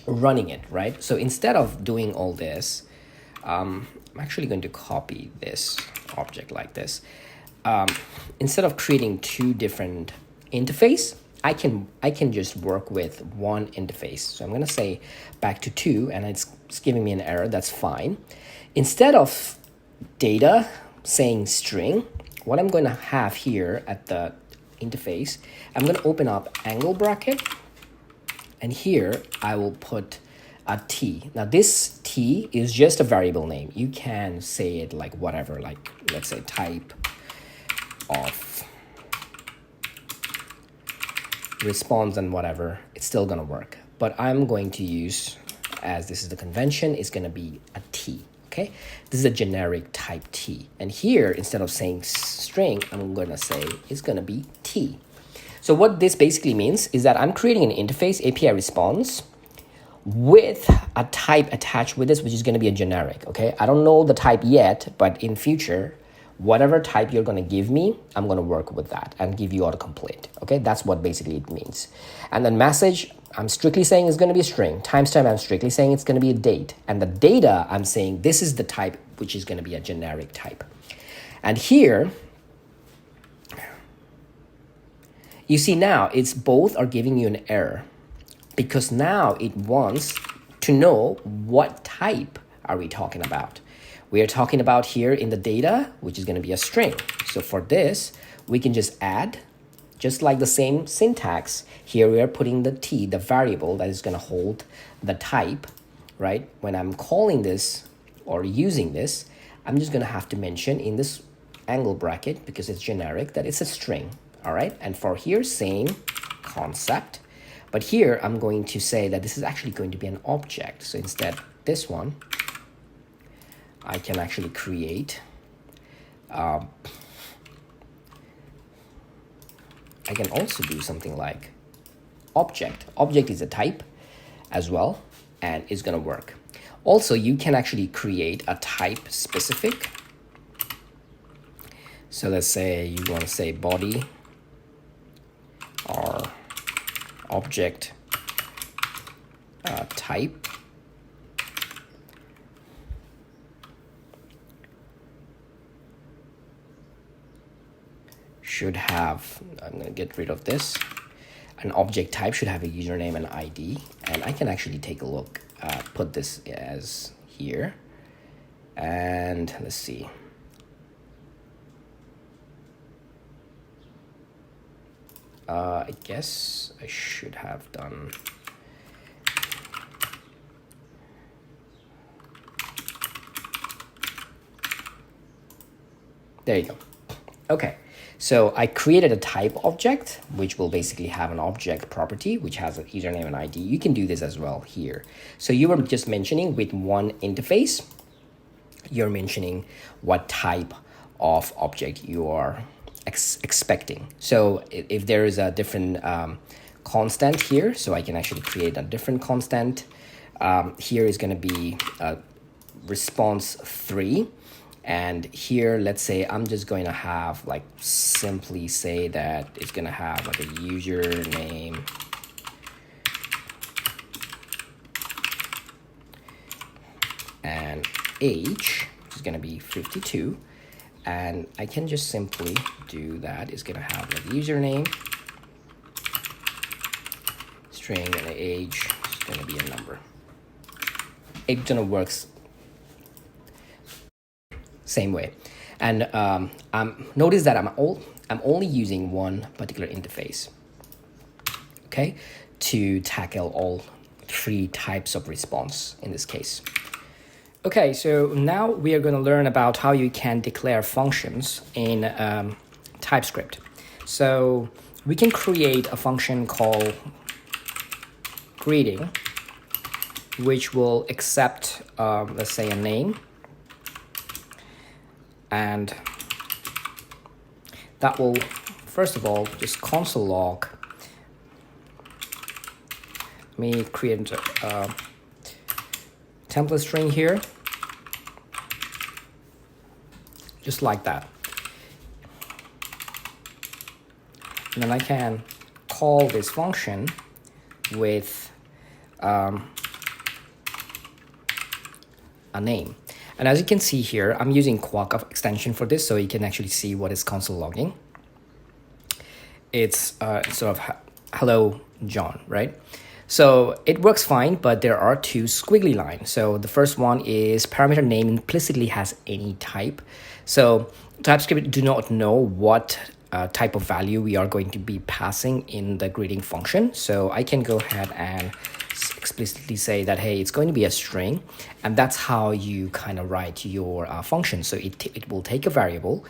running it, right? So instead of doing all this, I'm actually going to copy this object like this. Instead of creating two different interface, I can just work with one interface. So I'm going to say back to 2, and it's giving me an error. That's fine. Instead of data saying string, what I'm going to have here at the interface, I'm going to open up angle bracket, and here I will put a t. Now this t is just a variable name. You can say it like whatever, like let's say type of response and whatever, it's still gonna work. But I'm going to use, as this is the convention, it's gonna be a t, okay? This is a generic type t. And here, instead of saying string, I'm gonna say it's gonna be t. So what this basically means is that I'm creating an interface, API response, with a type attached with this, which is gonna be a generic, okay? I don't know the type yet, but in future, whatever type you're going to give me, I'm going to work with that and give you autocomplete. Okay, that's what basically it means. And then message, I'm strictly saying is going to be a string. Timestamp, I'm strictly saying it's going to be a date. And the data, I'm saying this is the type, which is going to be a generic type. And here, you see now, it's both are giving you an error because now it wants to know what type are we talking about. We are talking about here in the data, which is going to be a string. So for this, we can just add, just like the same syntax. Here we are putting the t, the variable that is going to hold the type, right? When I'm calling this or using this, I'm just going to have to mention in this angle bracket, because it's generic, that it's a string, all right? And for here, same concept. But here, I'm going to say that this is actually going to be an object. So instead, this one, I can actually create, I can also do something like object. Object is a type as well, and it's going to work. Also, you can actually create a type specific. So let's say you want to say body or object type. Should have, I'm going to get rid of this. An object type should have a username and ID. And I can actually take a look, put this as here. And let's see. I guess I should have done. There you go. Okay. So I created a type object, which will basically have an object property, which has a username and ID. You can do this as well here. So you were just mentioning with one interface, you're mentioning what type of object you are expecting. So if there is a different constant here, so I can actually create a different constant. Here is going to be response 3. And here, let's say I'm just going to have like simply say that it's going to have like a username and age, which is going to be 52. And I can just simply do that. It's going to have like username, string, and age is going to be a number. It's going to work same way. And notice that I'm only using one particular interface, okay, to tackle all 3 types of response in this case. Okay, so now we are going to learn about how you can declare functions in TypeScript. So we can create a function called greeting, which will accept, let's say, a name. And that will, first of all, just console log. Let me create a template string here, just like that. And then I can call this function with a name. And as you can see here, I'm using Quark extension for this, so you can actually see what is console logging. It's sort of hello John, right? So it works fine, but there are two squiggly lines. So the first one is parameter name implicitly has any type. So TypeScript do not know what type of value we are going to be passing in the greeting function. So I can go ahead and explicitly say that, hey, it's going to be a string, and that's how you kind of write your function. So it will take a variable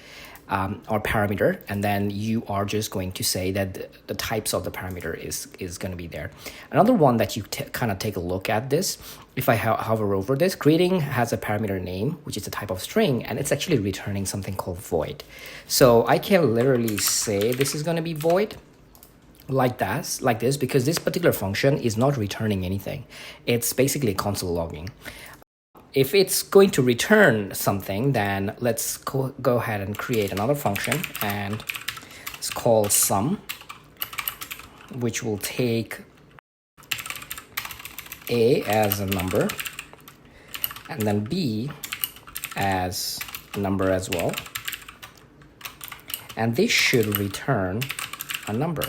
or parameter, and then you are just going to say that the types of the parameter is going to be there. Another one that you kind of take a look at this, if I hover over this, greeting has a parameter name, which is a type of string, and it's actually returning something called void. So I can literally say this is going to be void like this, because this particular function is not returning anything. It's basically console logging. If it's going to return something, then let's go ahead and create another function, and it's called sum, which will take a as a number and then b as a number as well, and this should return a number.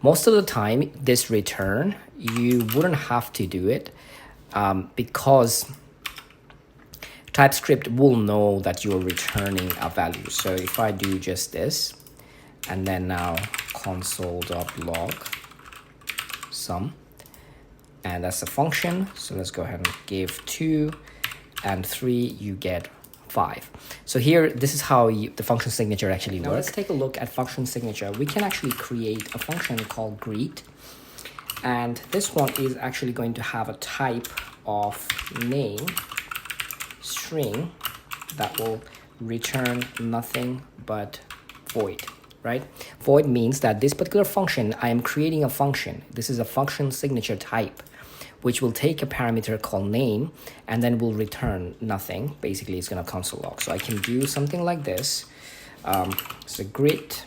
Most of the time this return, you wouldn't have to do it because TypeScript will know that you're returning a value. So if I do just this, and then now console.log sum, and that's a function. So let's go ahead and give 2 and 3, you get 5. So here, this is how the function signature actually works. Now let's take a look at function signature. We can actually create a function called greet, and this one is actually going to have a type of name string that will return nothing but void, right? Void means that this particular function, I am creating a function. This is a function signature type, which will take a parameter called name and then will return nothing. Basically, it's going to console log. So I can do something like this. So greet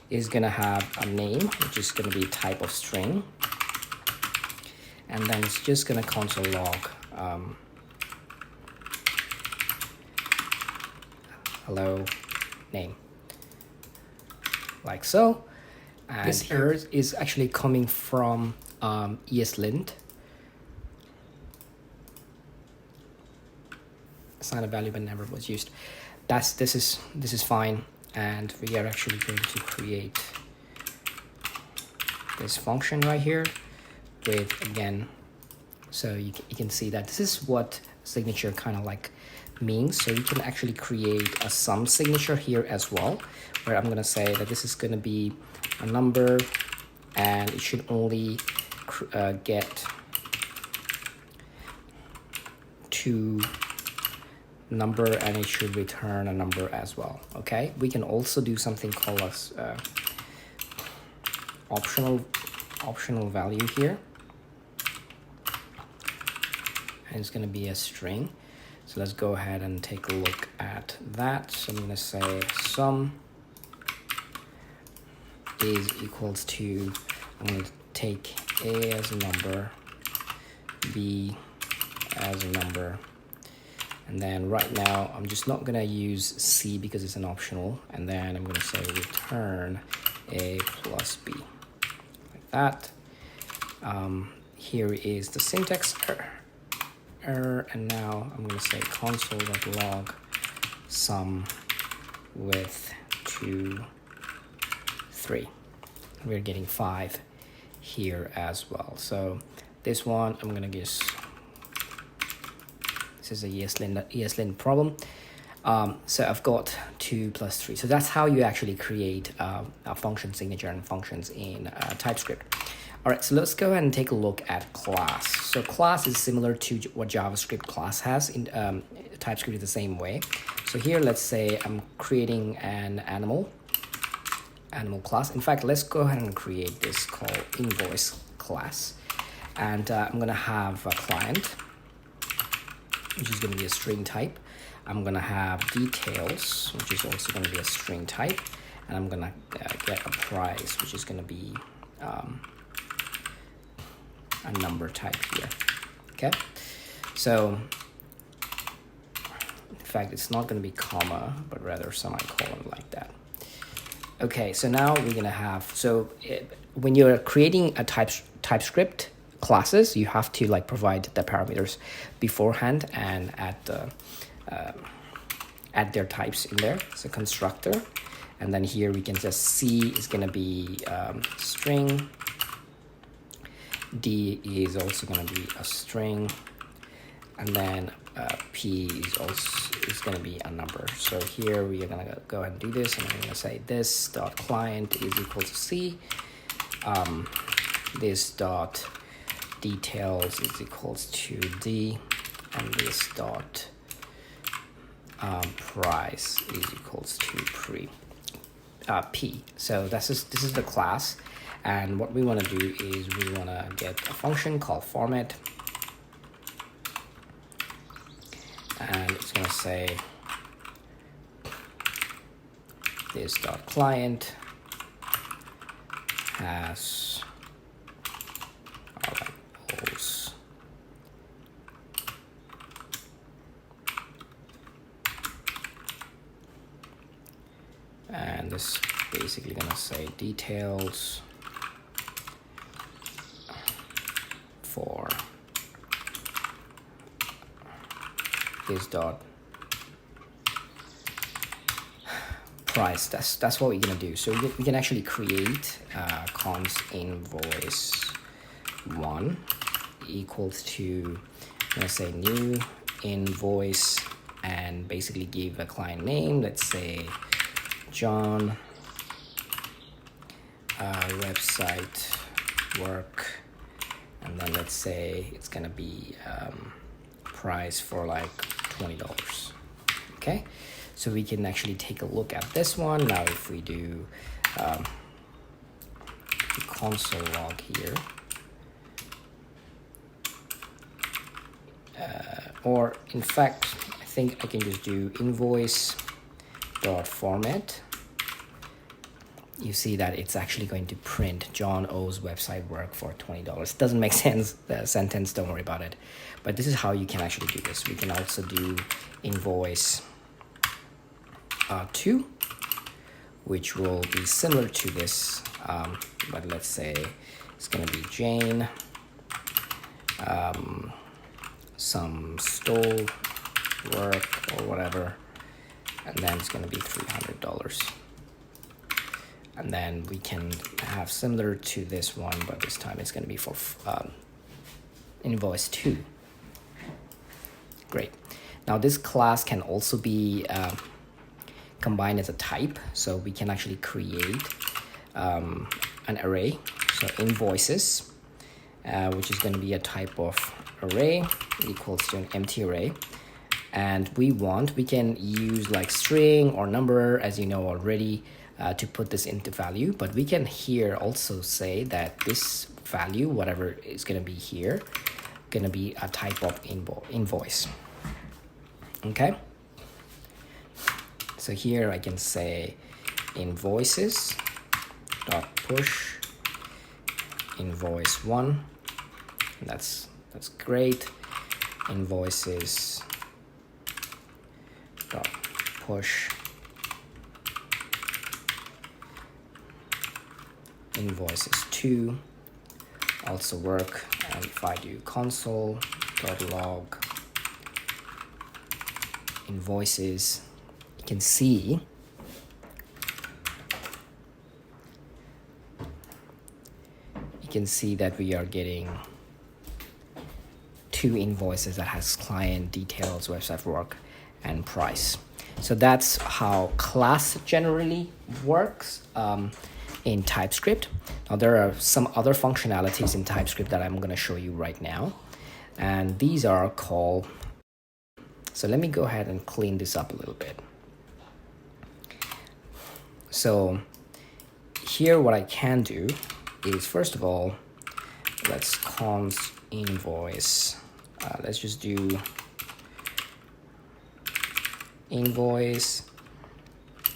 is going to have a name, which is going to be type of string. And then it's just going to console log hello name, like so. And this error is actually coming from ESLint. Assign a value but never was used. This is fine, and we are actually going to create this function right here with, again, so you can see that this is what signature kind of like means. So you can actually create a sum signature here as well, where I'm going to say that this is going to be a number, and it should only get to number, and it should return a number as well. Okay, we can also do something called as optional value here, and it's going to be a string. So let's go ahead and take a look at that. So I'm going to say sum is equals to, I'm going to take a as a number, b as a number, and then right now I'm just not going to use c because it's an optional, and then I'm going to say return a plus b, like that. Here is the syntax error, and now I'm going to say console.log sum with 2, 3. We're getting 5 here as well. So this one, I'm going to guess this is a ESLint problem. So I've got 2 plus 3. So that's how you actually create a function signature and functions in TypeScript. All right, so let's go ahead and take a look at class. So class is similar to what JavaScript class has. In TypeScript is the same way. So here, let's say I'm creating an animal class. In fact, let's go ahead and create this called invoice class. And I'm going to have a client, which is going to be a string type. I'm going to have details, which is also going to be a string type. and I'm gonna get a price, which is gonna be a number type here. Okay, so in fact it's not going to be comma but rather semicolon like that. Okay, so now we're going to have, so when you're creating a TypeScript classes, you have to like provide the parameters beforehand and add their types in there. So constructor, and then here we can just see is going to be string. D is also going to be a string, and then P is going to be a number. So here we are going to go ahead and do this, and I'm going to say this dot client is equal to C. This dot details is equals to D, and this dot price is equals to P. So this is the class. And what we want to do is we want to get a function called format, and it's going to say this dot client has rows, and this basically going to say details for this dot price. That's what we're gonna do. So we can actually create const invoice 1 equals to, I'm gonna say new invoice, and basically give a client name. Let's say John website work. And then let's say it's gonna be price for like $20. Okay, so we can actually take a look at this one. Now if we do the console log here, or in fact I think I can just do invoice dot format. You see that it's actually going to print John O's website work for $20. It doesn't make sense, the sentence, don't worry about it. But this is how you can actually do this. We can also do invoice 2, which will be similar to this, but let's say it's going to be Jane, some stole work or whatever, and then it's going to be $300. And then we can have similar to this one, but this time it's going to be for invoice 2. Great. Now this class can also be combined as a type. So we can actually create an array. So invoices, which is going to be a type of array equals to an empty array. And we can use like string or number, as you know already, to put this into value, but we can here also say that this value, whatever is going to be here, going to be a type of invoice. Okay, so here I can say invoices dot push invoice 1. That's great. Invoices dot push invoices 2 also work. And if I do console.log invoices, you can see that we are getting 2 invoices that has client details, website work, and price. So that's how class generally works in TypeScript. Now there are some other functionalities in TypeScript that I'm going to show you right now, and these are called, so let me go ahead and clean this up a little bit. So here what I can do is, first of all, let's const invoice, let's just do invoice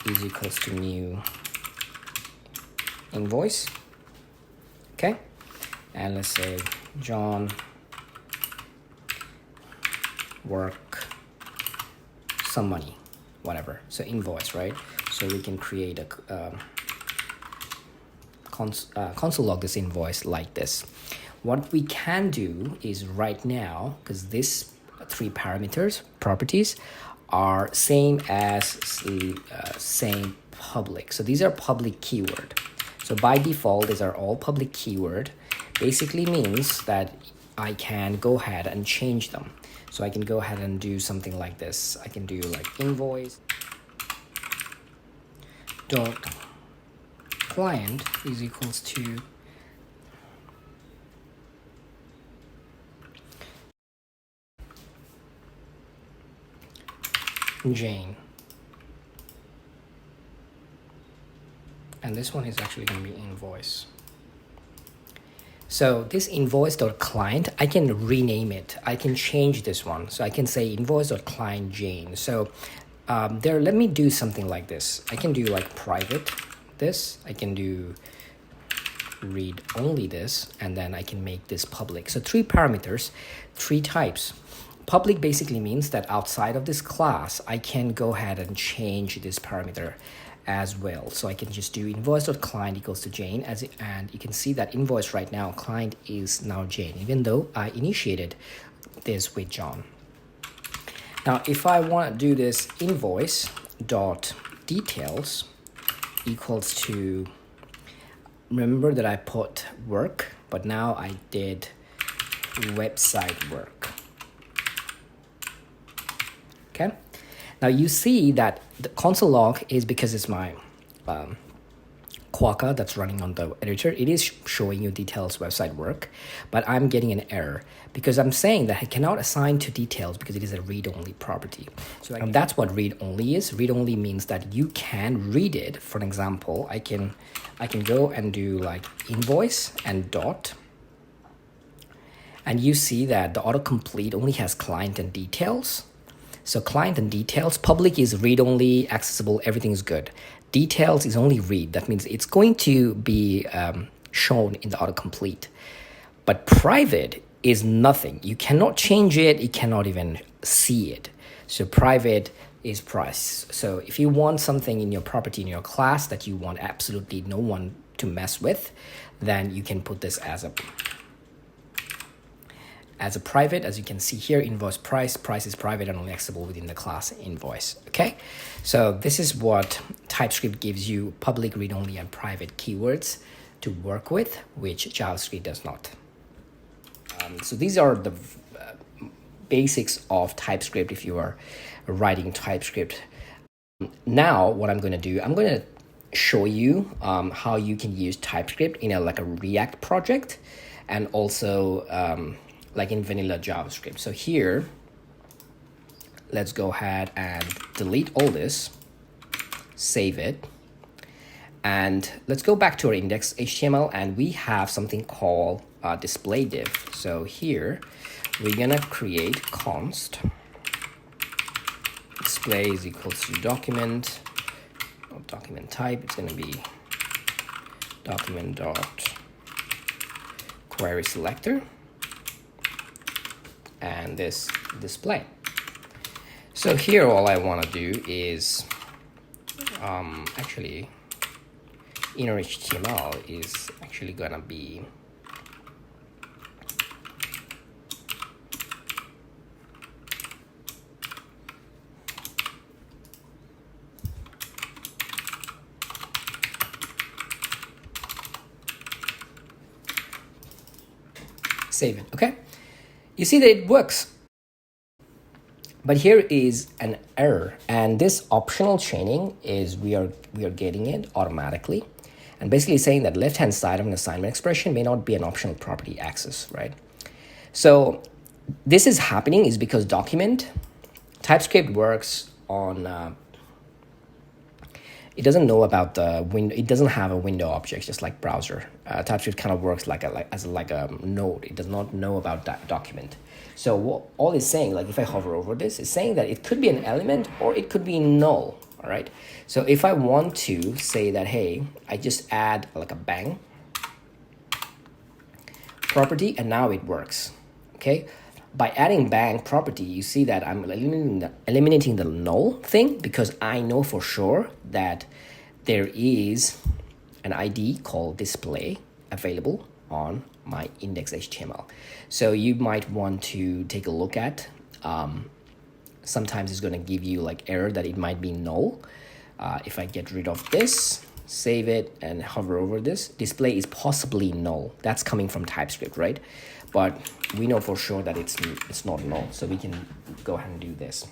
is equals to new invoice. Okay, and let's say John work some money, whatever. So invoice, right? So we can create a console log this invoice like this. What we can do is right now, because these three parameters properties are same as same public. So these are public keyword. So by default, these are all public keyword. Basically means that I can go ahead and change them. So I can go ahead and do something like this. I can do like invoice dot client is equals to Jane. And this one is actually going to be invoice. So this invoice.client, I can rename it. I can change this one. So I can say invoice.client Jane. So let me do something like this. I can do like private this. I can do read only this, and then I can make this public. So three parameters, three types. Public basically means that outside of this class, I can go ahead and change this parameter as well. So I can just do invoice.client equals to Jane, and you can see that invoice right now, client is now Jane, even though I initiated this with John. Now, if I want to do this invoice.details equals to, remember that I put work, but now I did website work. Okay. Now you see that the console log is because it's my Quokka that's running on the editor. It is showing you details website work, but I'm getting an error because I'm saying that I cannot assign to details because it is a read-only property. So that's what read-only is. Read-only means that you can read it. For an example, I can go and do like invoice and dot, and you see that the autocomplete only has client and details. So client and details, public is read-only, accessible, everything's good. Details is only read. That means it's going to be shown in the autocomplete. But private is nothing. You cannot change it. You cannot even see it. So private is price. So if you want something in your property, in your class that you want absolutely no one to mess with, then you can put this as a private. As you can see here, invoice price is private and only accessible within the class invoice. Okay, so this is what TypeScript gives you: public, read-only, and private keywords to work with, which JavaScript does not. So these are the basics of TypeScript if you are writing TypeScript. Now what I'm going to do, I'm going to show you how you can use TypeScript in a React project, and also like in vanilla JavaScript. So here, let's go ahead and delete all this, save it, and let's go back to our index HTML, and we have something called display div. So here, we're gonna create const display is equals to document type. It's gonna be document dot query selector, and this display. So here all I want to do is actually inner HTML is actually gonna be save it. Okay, you see that it works. But here is an error, and this optional chaining is we are getting it automatically, and basically saying that left-hand side of an assignment expression may not be an optional property access, right? So this is happening is because document TypeScript works on it doesn't know about the window. It doesn't have a window object, just like browser. TypeScript kind of works as a node. It does not know about that document. So what all it's saying, like if I hover over this, is saying that it could be an element or it could be null. All right. So if I want to say that, hey, I just add like a bang property, and now it works. Okay. By adding bang property, you see that I'm eliminating the null thing, because I know for sure that there is an ID called display available on my index.html. So you might want to take a look at. Sometimes it's going to give you like error that it might be null. If I get rid of this, save it, and hover over this, display is possibly null. That's coming from TypeScript, right? But we know for sure that it's not null, so we can go ahead and do this.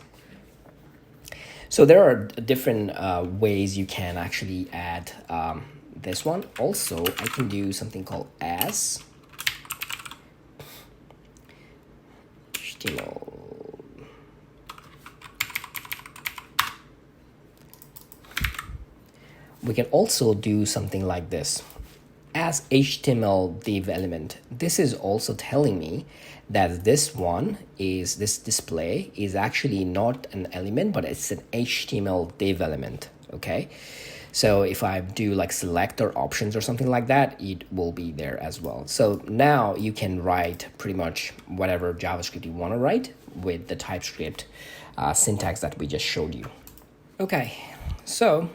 So there are different ways you can actually add this one. Also, I can do something called as HTML. We can also do something like this, as HTML div element. This is also telling me that this display is actually not an element, but it's an HTML div element. Okay, so if I do like select or options or something like that, it will be there as well. So now you can write pretty much whatever JavaScript you want to write with the TypeScript syntax that we just showed you. Okay, so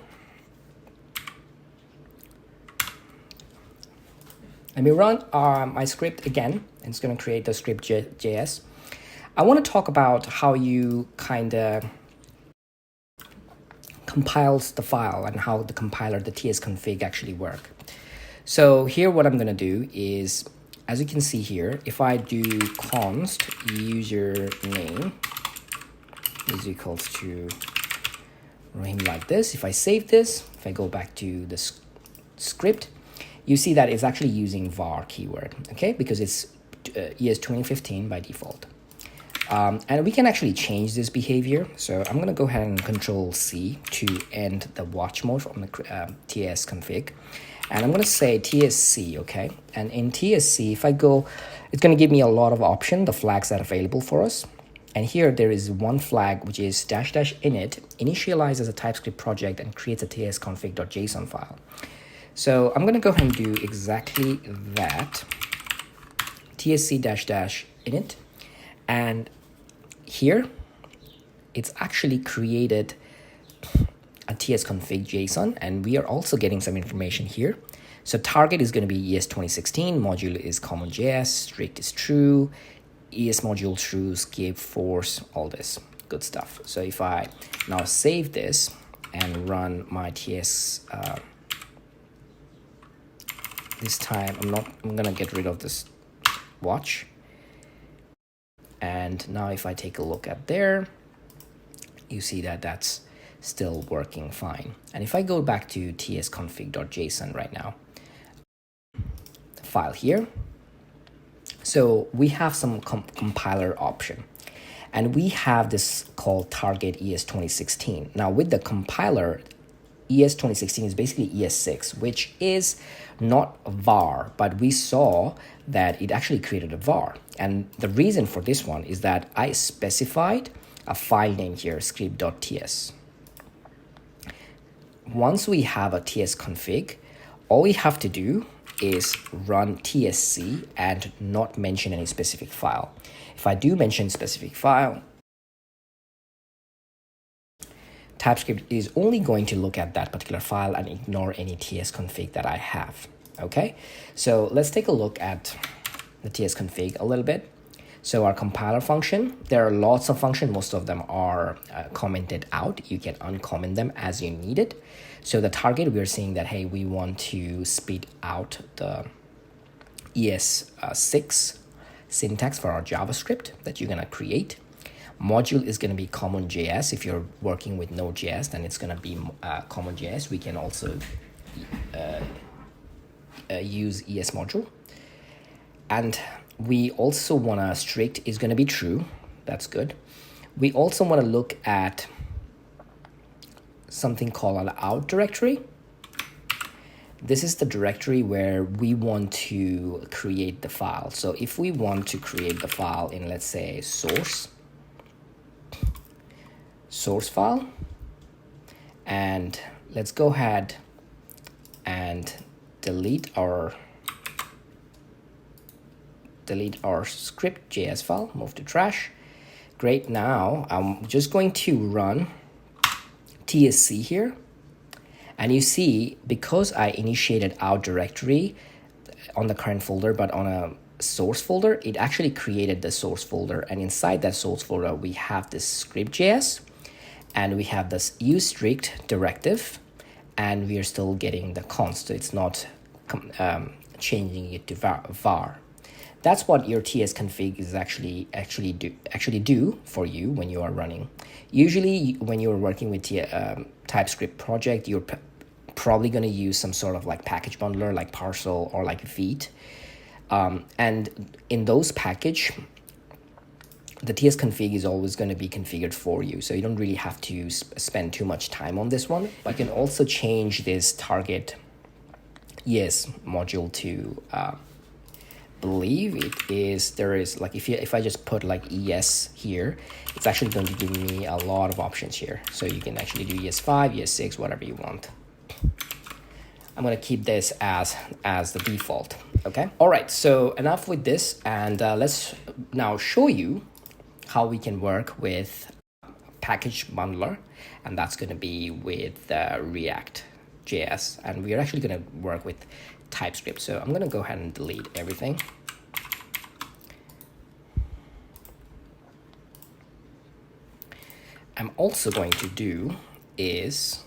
let me run my script again, and it's going to create the script.js. I want to talk about how you kind of compiles the file and how the compiler, the tsconfig, actually work. So here what I'm going to do is, as you can see here, if I do const username is equals to Rahim like this, if I save this, if I go back to the script, you see that it's actually using var keyword, okay, because it's ES 2015 by default. And we can actually change this behavior. So I'm going to go ahead and Control C to end the watch mode from the tsconfig. And I'm going to say tsc, okay? And in tsc, if I go, it's going to give me a lot of options, the flags that are available for us. And here there is one flag, which is --init, initializes a TypeScript project and creates a tsconfig.json file. So I'm going to go ahead and do exactly that, tsc-init, and here it's actually created a tsconfig.json, and we are also getting some information here. So target is going to be ES 2016, module is common.js, strict is true, ES module true, skip, force, all this good stuff. So if I now save this and run my ts, this time I'm gonna get rid of this watch. And now if I take a look at there, you see that that's still working fine. And if I go back to tsconfig.json right now, the file here, so we have some compiler option, and we have this called target ES 2016. Now with the compiler, ES 2016 is basically ES6, which is not a var, but we saw that it actually created a var. And the reason for this one is that I specified a file name here, script.ts. Once we have a tsconfig, all we have to do is run tsc and not mention any specific file. If I do mention specific file, TypeScript is only going to look at that particular file and ignore any tsconfig that I have. Okay, so let's take a look at the tsconfig a little bit. So our compiler function, there are lots of functions. Most of them are commented out. You can uncomment them as you need it. So the target, we're saying that, hey, we want to spit out the ES6 syntax for our JavaScript that you're going to create. Module is going to be common.js. If you're working with Node.js, then it's going to be common.js. We can also use ES module. And we also want to strict is going to be true. That's good. We also want to look at something called an out directory. This is the directory where we want to create the file. So if we want to create the file in, let's say, source file, And let's go ahead and delete our script.js file, move to trash. Great, now I'm just going to run tsc here. And you see, because I initiated out directory on the current folder, but on a source folder, it actually created the source folder. And inside that source folder, we have this script.js, and we have this use strict directive, and we are still getting the const, so it's not changing it to var. That's what your tsconfig is actually do for you when you are running. Usually, when you're working with TypeScript project, you're probably going to use some sort of like package bundler, like Parcel or like Vite. And in those package, the tsconfig is always going to be configured for you, so you don't really have to spend too much time on this one. But you can also change this target ES module to believe it is, there is like, if I just put like ES here, it's actually going to give me a lot of options here. So you can actually do ES5, ES6, whatever you want. I'm going to keep this as the default. Okay. All right. So enough with this, and let's now show you how we can work with package bundler, and that's going to be with React.js, and we are actually going to work with TypeScript. So I'm going to go ahead and delete everything. I'm also going to do is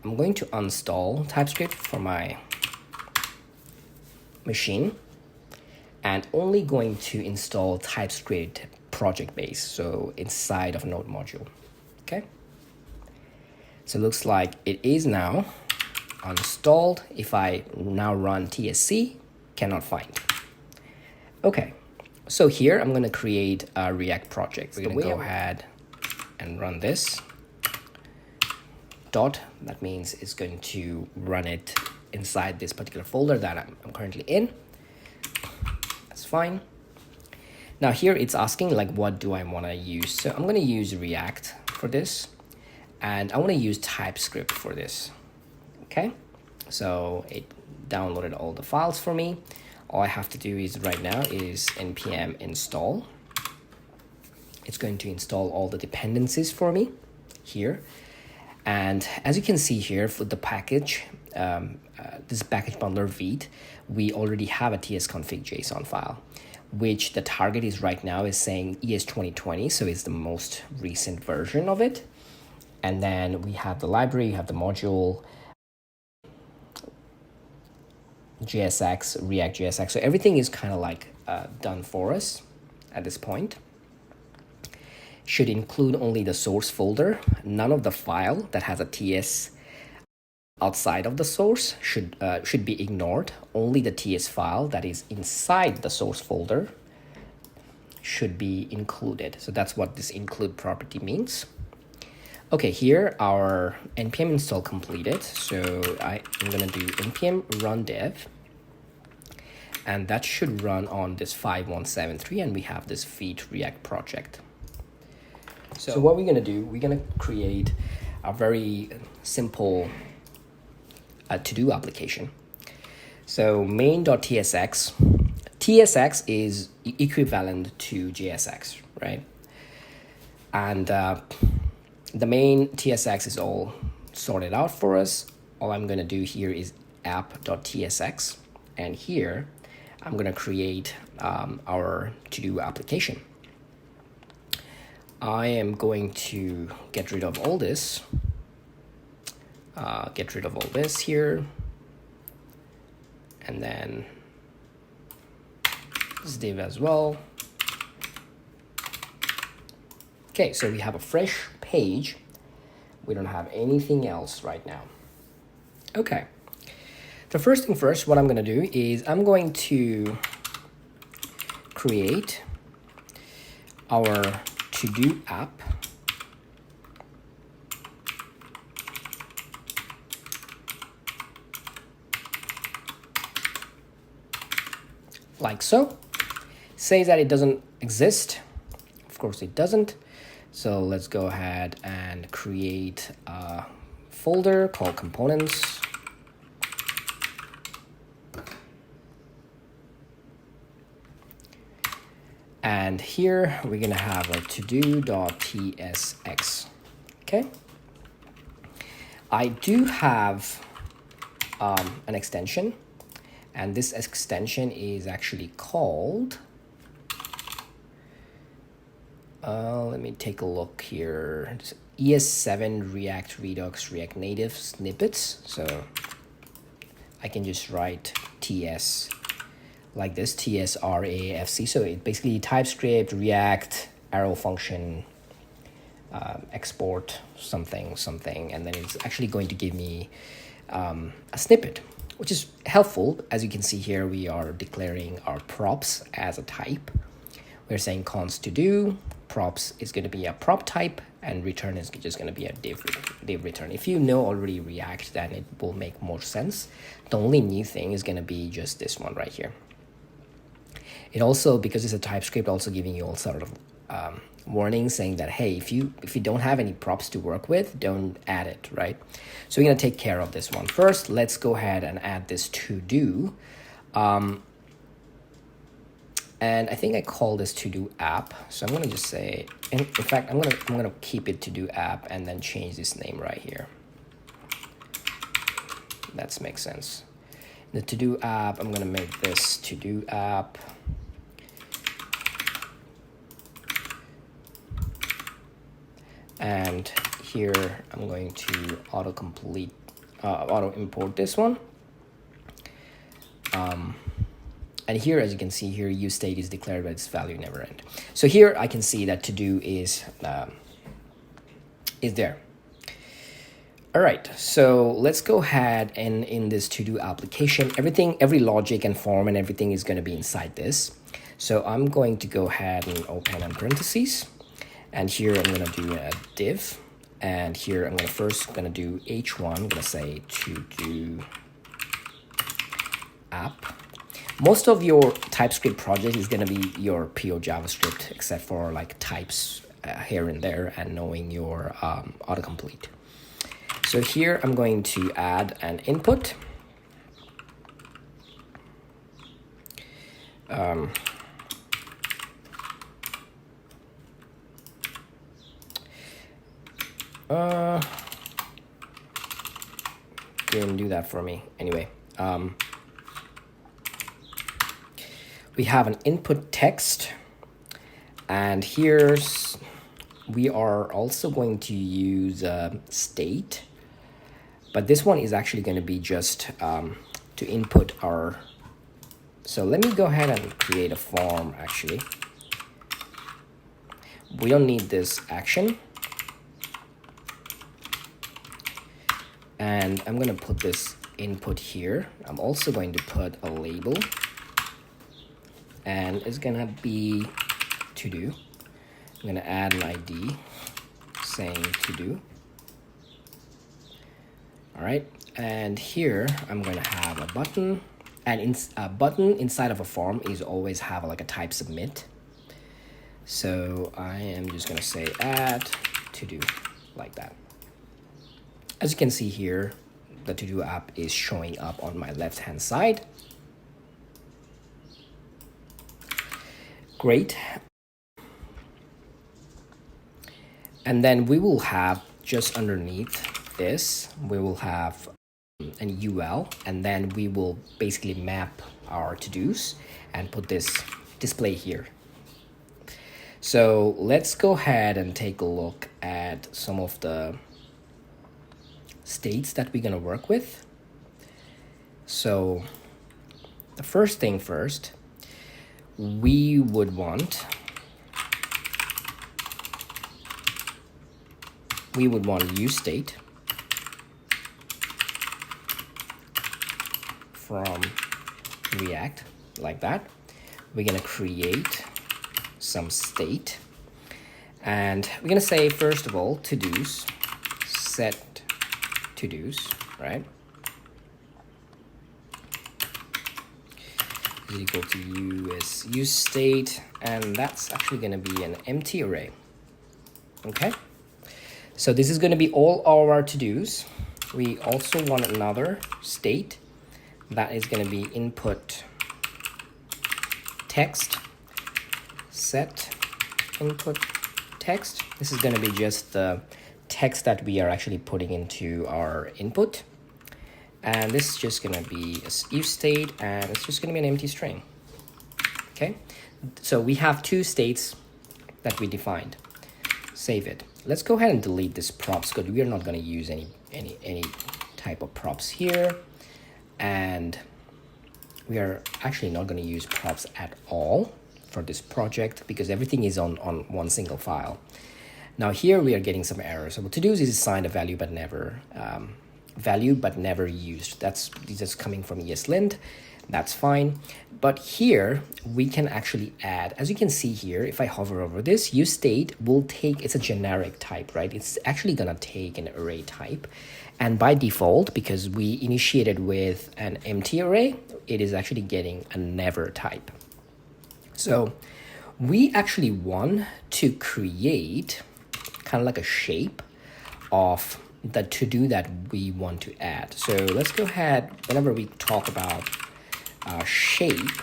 I'm going to uninstall TypeScript for my machine, and only going to install TypeScript project base, so inside of Node module. Okay. So it looks like it is now installed. If I now run tsc, cannot find. Okay, so here I'm going to create a React project. We're going to go ahead and run this. That means it's going to run it inside this particular folder that I'm currently in. That's fine. Now here it's asking like, what do I want to use? So I'm going to use React for this, and I want to use TypeScript for this. Okay, so it downloaded all the files for me. All I have to do is right now is npm install. It's going to install all the dependencies for me here. And as you can see here for the package, this package bundler Vite, we already have a tsconfig.json file, which the target is right now is saying ES 2020, so it's the most recent version of it. And then we have the library, you have the module, JSX, React JSX. So everything is kind of like done for us at this point. Should include only the source folder. None of the file that has a TS outside of the source should be ignored. Only the TS file that is inside the source folder should be included. So that's what this include property means. Okay, here our npm install completed. So I'm gonna do npm run dev, and that should run on this 5173, and we have this Vite React project. So what we're going to do, we're going to create a very simple to-do application. So main.tsx, tsx is equivalent to JSX, right? And the main tsx is all sorted out for us. All I'm going to do here is app.tsx, and here I'm going to create our to-do application. I am going to get rid of all this. Here. And then this div as well. Okay, so we have a fresh page. We don't have anything else right now. Okay. The first thing first, what I'm going to do is I'm going to create our to-do app. Like so. Says that it doesn't exist. Of course it doesn't. So let's go ahead and create a folder called components. And here we're gonna have a to-do.tsx. Okay. I do have an extension, and this extension is actually called, let me take a look here, it's ES7 React Redux React Native snippets. So I can just write TS like this, TSRAFC. So it basically TypeScript, React, arrow function, export something, and then it's actually going to give me a snippet, which is helpful. As you can see here, we are declaring our props as a type. We're saying const to do, props is going to be a prop type, and return is just going to be a div return. If you know already React, then it will make more sense. The only new thing is going to be just this one right here. It also, because it's a TypeScript, also giving you all sort of warning saying that, hey, if you don't have any props to work with, don't add it, right? So we're going to take care of this one first. Let's go ahead and add this to do. And I think I call this to do app. So I'm going to just say, in fact, I'm going to keep it to do app and then change this name right here. That makes sense. The to do app, I'm going to make this to do app. And here I'm going to auto import this one. And here, as you can see here, use state is declared, but its value never end. So here I can see that to do is there. All right, so let's go ahead and in this to do application, every logic and form and everything is going to be inside this. So I'm going to go ahead and open in parentheses. And here I'm going to do a div. And here I'm going to do h1. I'm going to say to do app. Most of your TypeScript project is going to be your pure JavaScript, except for like types here and there and knowing your autocomplete. So here I'm going to add an input. Didn't do that for me. Anyway, we have an input text, and here's we are also going to use state, but this one is actually going to be just to input our. So let me go ahead and create a form. Actually, we don't need this action. And I'm going to put this input here. I'm also going to put a label. And it's going to be to do. I'm going to add an ID saying to do. All right. And here I'm going to have a button. And a button inside of a form is always have like a type submit. So I am just going to say add to do like that. As you can see here, the to-do app is showing up on my left-hand side. Great. And then we will have just underneath this, we will have an UL, and then we will basically map our to-dos and put this display here. So let's go ahead and take a look at some of the states that we're going to work with. So the first thing first, we would want use state from React like that. We're going to create some state, and we're going to say first of all to-dos set to-dos, right, is equal to use state, and that's actually going to be an empty array Okay, so this is going to be all our to-dos. We also want another state that is going to be input text set input text. This is going to be just the text that we are actually putting into our input, and this is just going to be a if state, and it's just going to be an empty string. Okay, so we have two states that we defined. Save it. Let's go ahead and delete this props code. We are not going to use any type of props here, and we are actually not going to use props at all for this project because everything is on one single file. Now here we are getting some errors. So what to do is assign a value but never used. This is coming from ESLint. That's fine. But here we can actually add, as you can see here, if I hover over this, useState will take, it's a generic type, right? It's actually gonna take an array type. And by default, because we initiated with an empty array, it is actually getting a never type. So we actually want to create kind of like a shape of the to-do that we want to add. So let's go ahead, whenever we talk about shape,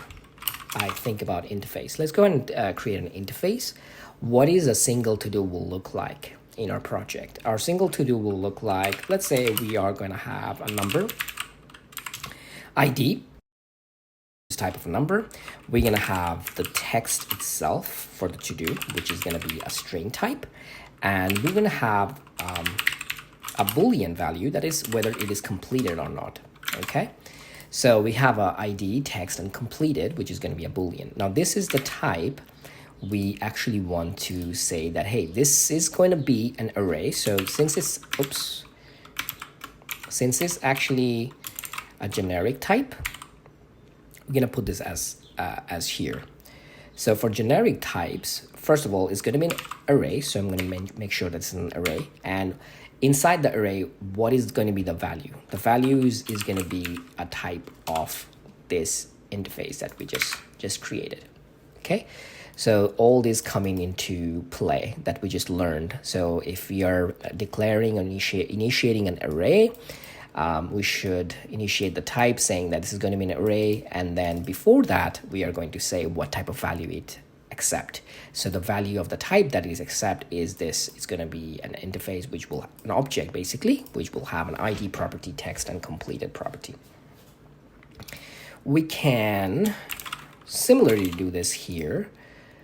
I think about interface. Let's go ahead and create an interface. What is a single to-do will look like in our project? Our single to-do will look like, let's say we are going to have a number, ID, this type of a number. We're going to have the text itself for the to-do, which is going to be a string type. And we're going to have a Boolean value, that is whether it is completed or not. Okay. So we have a ID, text, and completed, which is going to be a Boolean. Now this is the type we actually want to say that, hey, this is going to be an array. So since it's, since it's actually a generic type, we're going to put this as here. So for generic types, first of all, it's going to be an array. So I'm going to make sure that's an array. And inside the array, what is going to be the value? The value is going to be a type of this interface that we just created. Okay, so all this coming into play that we just learned. So if we are declaring or initiating an array, we should initiate the type saying that this is going to be an array, and then before that we are going to say what type of value it accept. So the value of the type that is accept is this. It's going to be an interface, which will an object basically, which will have an ID property, text, and completed property. We can similarly do this here,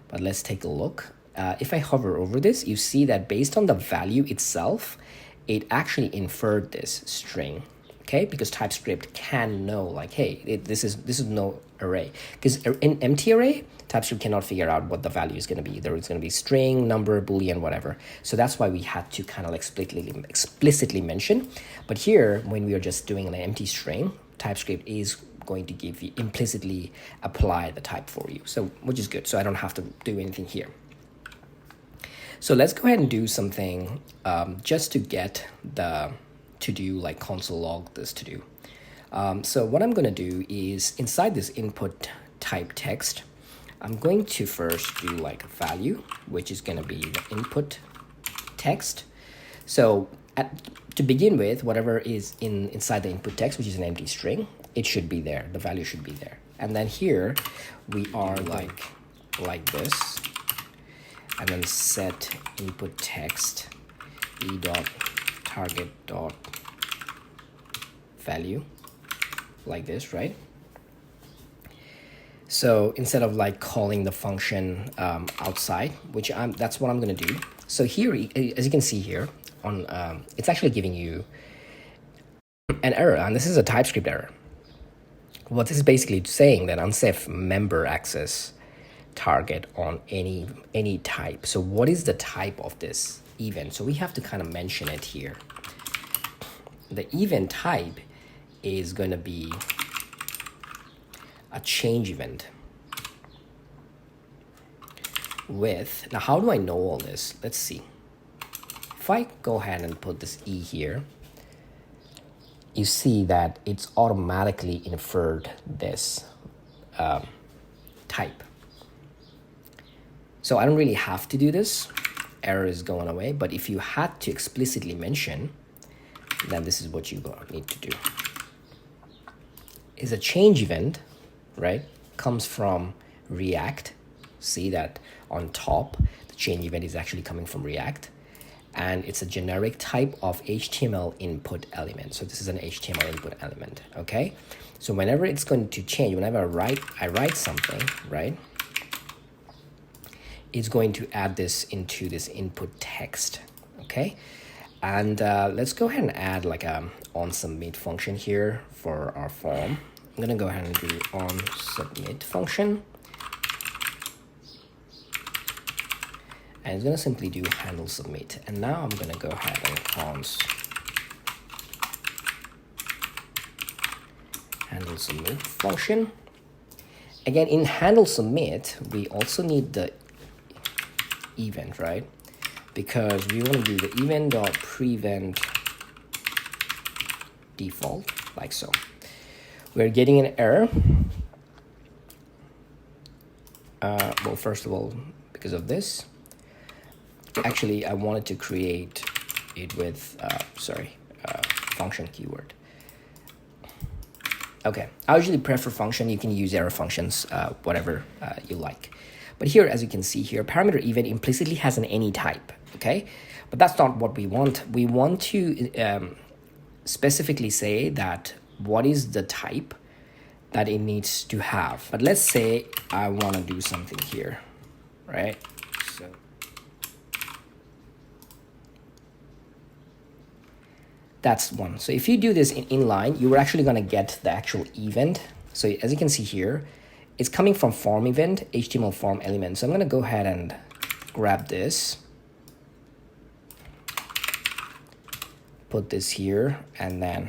but let's take a look. If I hover over this, you see that based on the value itself, it actually inferred this string. Okay, because TypeScript can know like, hey, this is no array, because in empty array, TypeScript cannot figure out what the value is going to be. Either it's going to be string, number, Boolean, whatever. So that's why we had to kind of explicitly mention. But here, when we are just doing an empty string, TypeScript is going to give you implicitly apply the type for you. So which is good. So I don't have to do anything here. So let's go ahead and do something just to get the to-do, like console log this to-do. So what I'm going to do is inside this input type text, I'm going to first do like a value, which is going to be the input text. So to begin with, whatever is inside the input text, which is an empty string, it should be there. The value should be there. And then here we are like this, and then set input text e.target dot value like this, right? So instead of like calling the function outside, which that's what I'm going to do. So here, as you can see here, on it's actually giving you an error, and this is a TypeScript error. What this is basically saying that unsafe member access target on any type. So what is the type of this event? So we have to kind of mention it here. The event type is going to be a change event with, now how do I know all this? Let's see. If I go ahead and put this E here, you see that it's automatically inferred this type. So I don't really have to do this. error is going away. But if you had to explicitly mention, then this is what you need to do. Is a change event, right, comes from React. See that on top, the change event is actually coming from React. And it's a generic type of HTML input element. So this is an HTML input element, okay? So whenever it's going to change, whenever I write something, right, it's going to add this into this input text, okay? And let's go ahead and add like a onSubmit function here for our form. I'm gonna go ahead and do onSubmit function. And it's going to simply do handle submit. And now I'm going to go ahead and const handle submit function. Again, in handle submit, we also need the event, right? Because we want to do the event.prevent default, like so. We're getting an error. Well, first of all, because of this. Actually, I wanted to create it with, function keyword. Okay, I usually prefer function. You can use error functions, whatever you like. But here, as you can see here, parameter event implicitly has an any type, okay? But that's not what we want. We want to specifically say that what is the type that it needs to have. But let's say I want to do something here, right? So that's one. So if you do this in inline, you're actually going to get the actual event. So as you can see here, it's coming from form event, HTML form element. So I'm going to go ahead and grab this, put this here, and then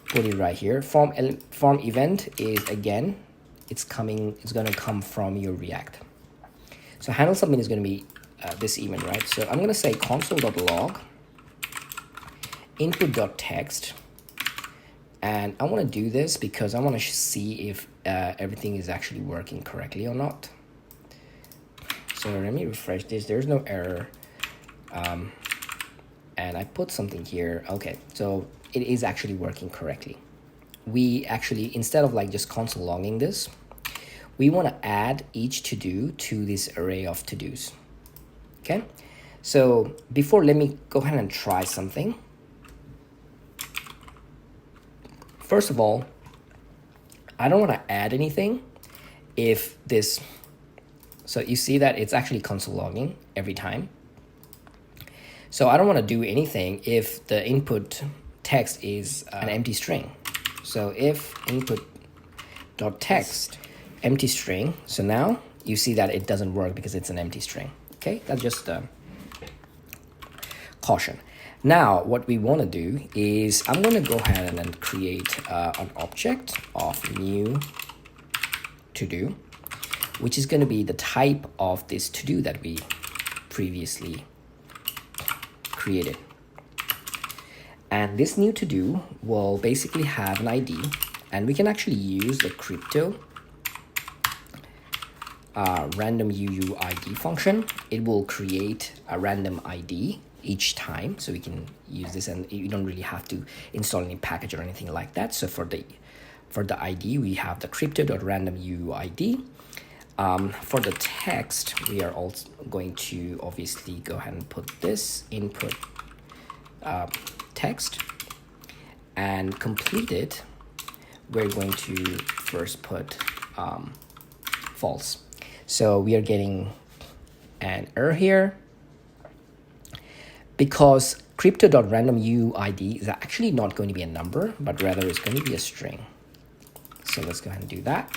put it right here. Form event is, again, it's going to come from your React. So handle submit is going to be this event, right? So I'm going to say console.log input.text, and I want to do this because I want to see if everything is actually working correctly or not. So let me refresh this. There's no error, and I put something here. Okay, so it is actually working correctly. We actually, instead of like just console logging this, we want to add each to-do to this array of to-dos. Okay, so before, let me go ahead and try something. First of all, I don't want to add anything if this, so you see that it's actually console logging every time. So I don't want to do anything if the input text is an empty string. So if input.text empty string, so now you see that it doesn't work because it's an empty string. Okay, that's just caution. Now, what we want to do is I'm going to go ahead and then create an object of new to-do, which is going to be the type of this to-do that we previously created. And this new to-do will basically have an ID, and we can actually use the crypto random UUID function. It will create a random ID each time, so we can use this, and you don't really have to install any package or anything like that. So for the ID, we have the crypto.randomUID. For the text, we are also going to obviously go ahead and put this input text, and complete it. We're going to first put false. So we are getting an error here, because crypto.randomUID is actually not going to be a number, but rather it's going to be a string. So let's go ahead and do that.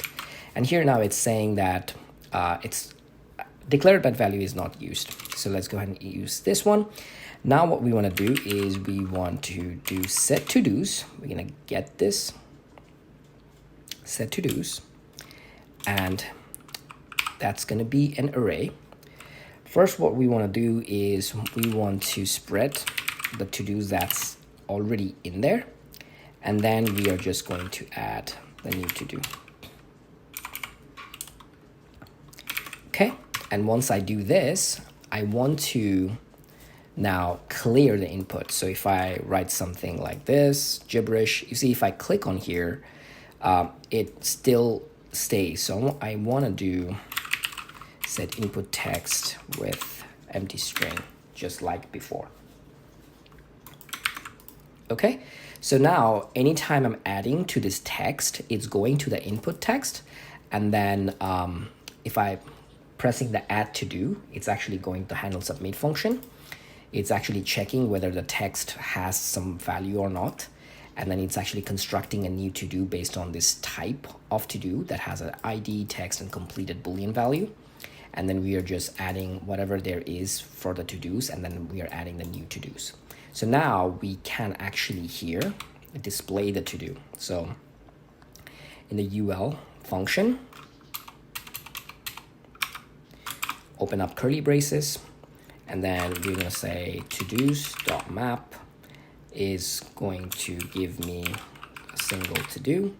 And here now it's saying that it's declared that value is not used. So let's go ahead and use this one. Now what we want to do is we want to do set to-dos. We're going to get this set to-dos, and that's going to be an array. First, what we want to do is we want to spread the to-dos that's already in there, and then we are just going to add the new to-do. Okay, And once I do this, I want to now clear the input. So if I write something like this, gibberish, you see if I click on here, it still stays. So I want to do set input text with empty string, just like before. Okay, so now anytime I'm adding to this text, it's going to the input text, and then if I pressing the add to do, it's actually going to handle submit function. It's actually checking whether the text has some value or not, and then it's actually constructing a new to do based on this type of to do that has an ID, text, and completed Boolean value. And then we are just adding whatever there is for the to dos, and then we are adding the new to dos. So now we can actually here display the to do. So in the UL function, open up curly braces, and then we're going to say todos.map is going to give me a single to do.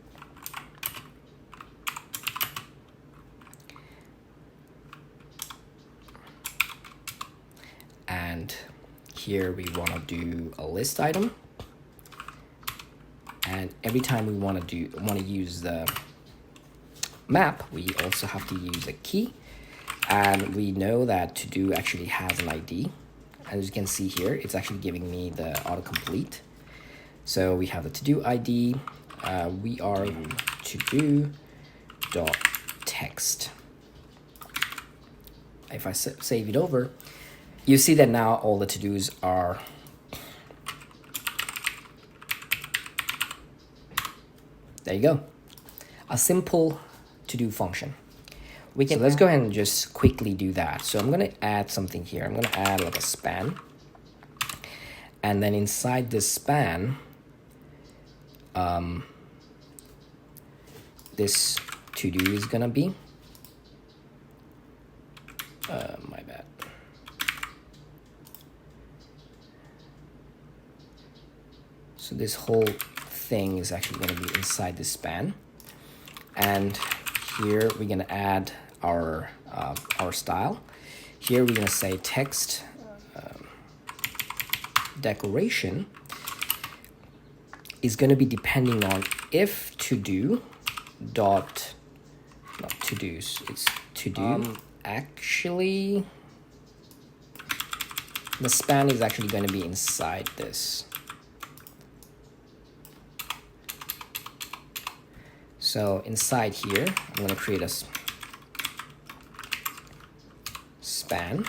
And here we want to do a list item. And every time we want to use the map, we also have to use a key. And we know that to do actually has an ID. As you can see here, it's actually giving me the autocomplete. So we have the to do ID. We are to do dot text. If I save it over, you see that now all the to dos are there. You go, a simple to do function. So let's go ahead and just quickly do that. So I'm going to add something here. I'm going to add like a span. And then inside this span, this to do is going to be, my bad. So this whole thing is actually going to be inside this span. And here we're going to add our style. Here we're going to say text decoration is going to be depending on if to do dot, not to do's, it's to do. Actually, the span is actually going to be inside this. So inside here, I'm going to create a span.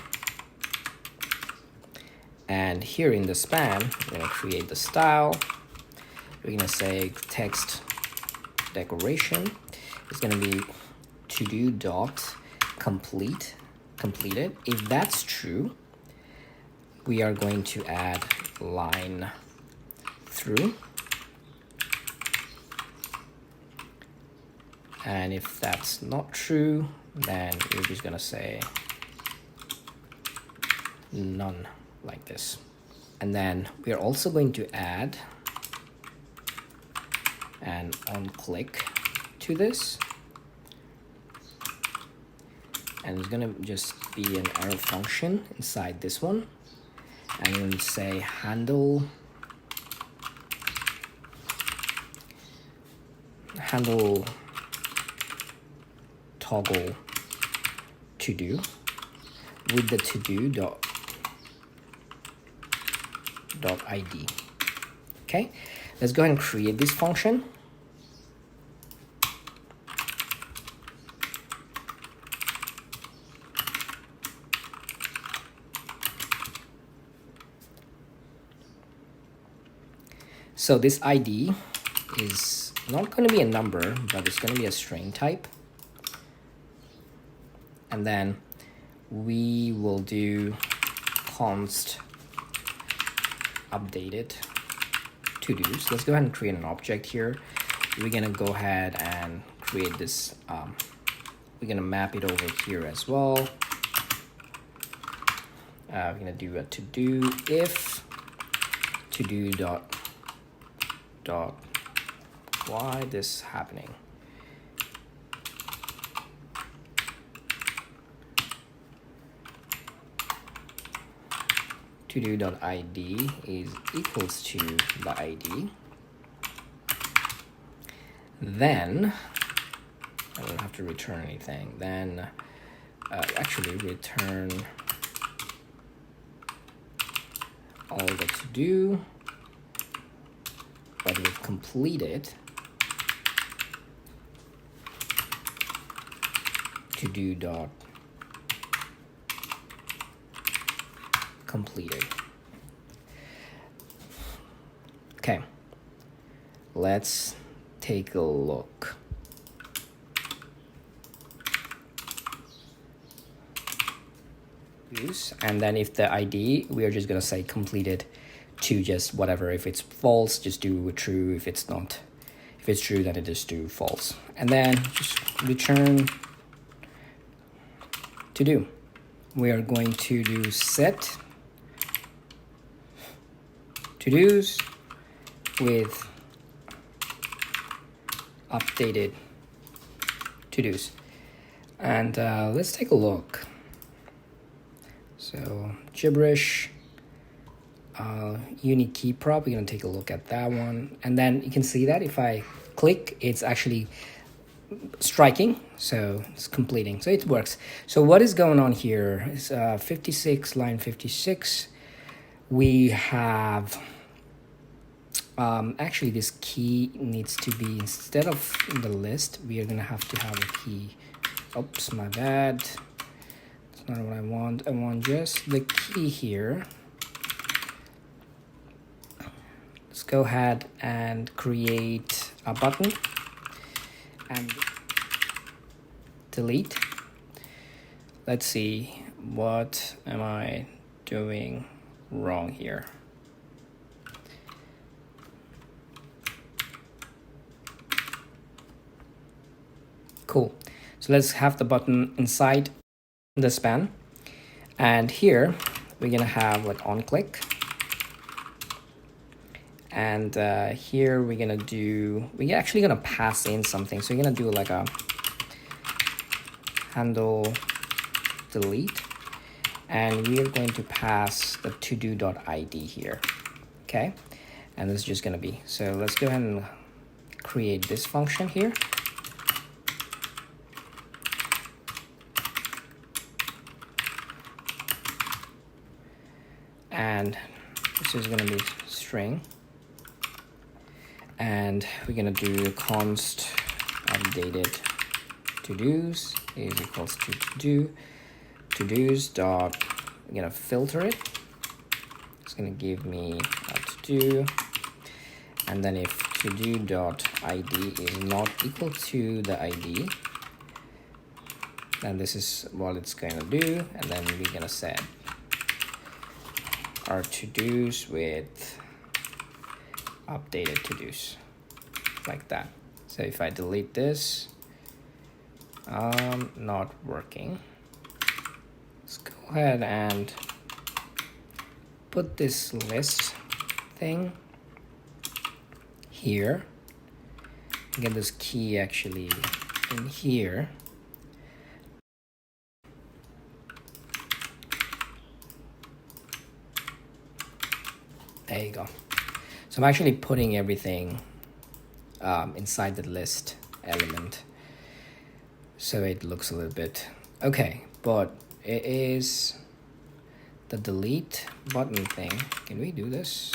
And here in the span, I'm going to create the style. We're going to say text decoration. It's going to be to do dot completed. If that's true, we are going to add line through. And if that's not true, then we're just gonna say none, like this. And then we are also going to add an on click to this. And it's gonna just be an arrow function inside this one. And we're gonna say handle toggle to do with the to do dot ID. Okay, let's go ahead and create this function. So this ID is not going to be a number, but it's going to be a string type. And then we will do const updated to do's. Let's go ahead and create an object here. We're gonna go ahead and create this. We're gonna map it over here as well. We're gonna do a to do if to do dot why this happening. todo.id is equals to the ID. Then I don't have to return anything. Then actually return all the to do, but we've completed to do dot completed. Okay, let's take a look. And then if the ID, we are just gonna say completed to just whatever. If it's false, just do true. If it's not, if it's true, then it just do false. And then just return to do. We are going to do set to-dos with updated to-dos. And let's take a look. So gibberish, unique key prop, we're gonna take a look at that one. And then you can see that if I click, it's actually striking, so it's completing, so it works. So what is going on here is 56, line 56, we have actually this key needs to be, instead of the list, we are gonna have to have a key. Oops, my bad. Not what I want. I want just the key here. Let's go ahead and create a button and delete. Let's see, what am I doing wrong here? Cool. So let's have the button inside the span, and here we're gonna have like on click, and here we're gonna do, we're actually gonna pass in something. So you're gonna do like a handle delete, and we are going to pass the todo.id here. Okay, and this is just gonna be, so let's go ahead and create this function here. And this is going to be string, and we're going to do const updated to-dos is equals to to-dos dot, we're going to filter it. It's going to give me a to-do, and then if to-do dot id is not equal to the id, then this is what it's going to do, and then we're going to set our to-dos with updated to-dos, like that. So if I delete this, not working. Let's go ahead and put this list thing here. Get this key actually in here. There you go. So I'm actually putting everything inside the list element, so it looks a little bit okay, but it is the delete button thing. Can we do this?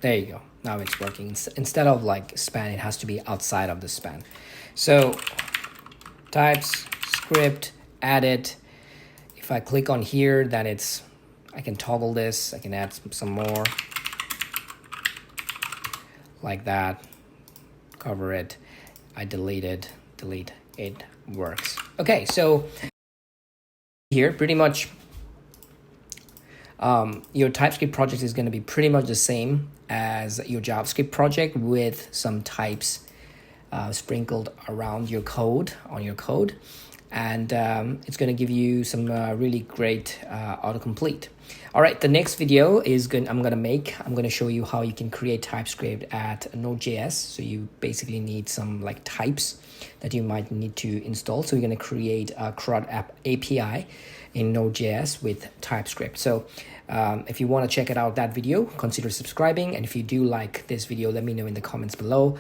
There you go. Now it's working. Instead of like span, it has to be outside of the span. So TypeScript, add it. If I click on here, then it's, I can toggle this, I can add some more, like that, cover it, I delete, it works. Okay, so here, pretty much, your TypeScript project is going to be pretty much the same as your JavaScript project, with some types sprinkled around your code, on your code. and it's going to give you some really great autocomplete. All right, the next video is I'm going to show you how you can create TypeScript at Node.js. So you basically need some like types that you might need to install. So we're going to create a CRUD app API in Node.js with TypeScript. So if you want to check it out, that video, consider subscribing. And if you do like this video, let me know in the comments below.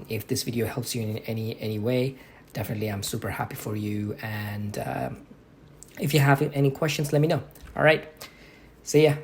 If this video helps you in any way, definitely I'm super happy for you. And if you have any questions, let me know. All right, see ya.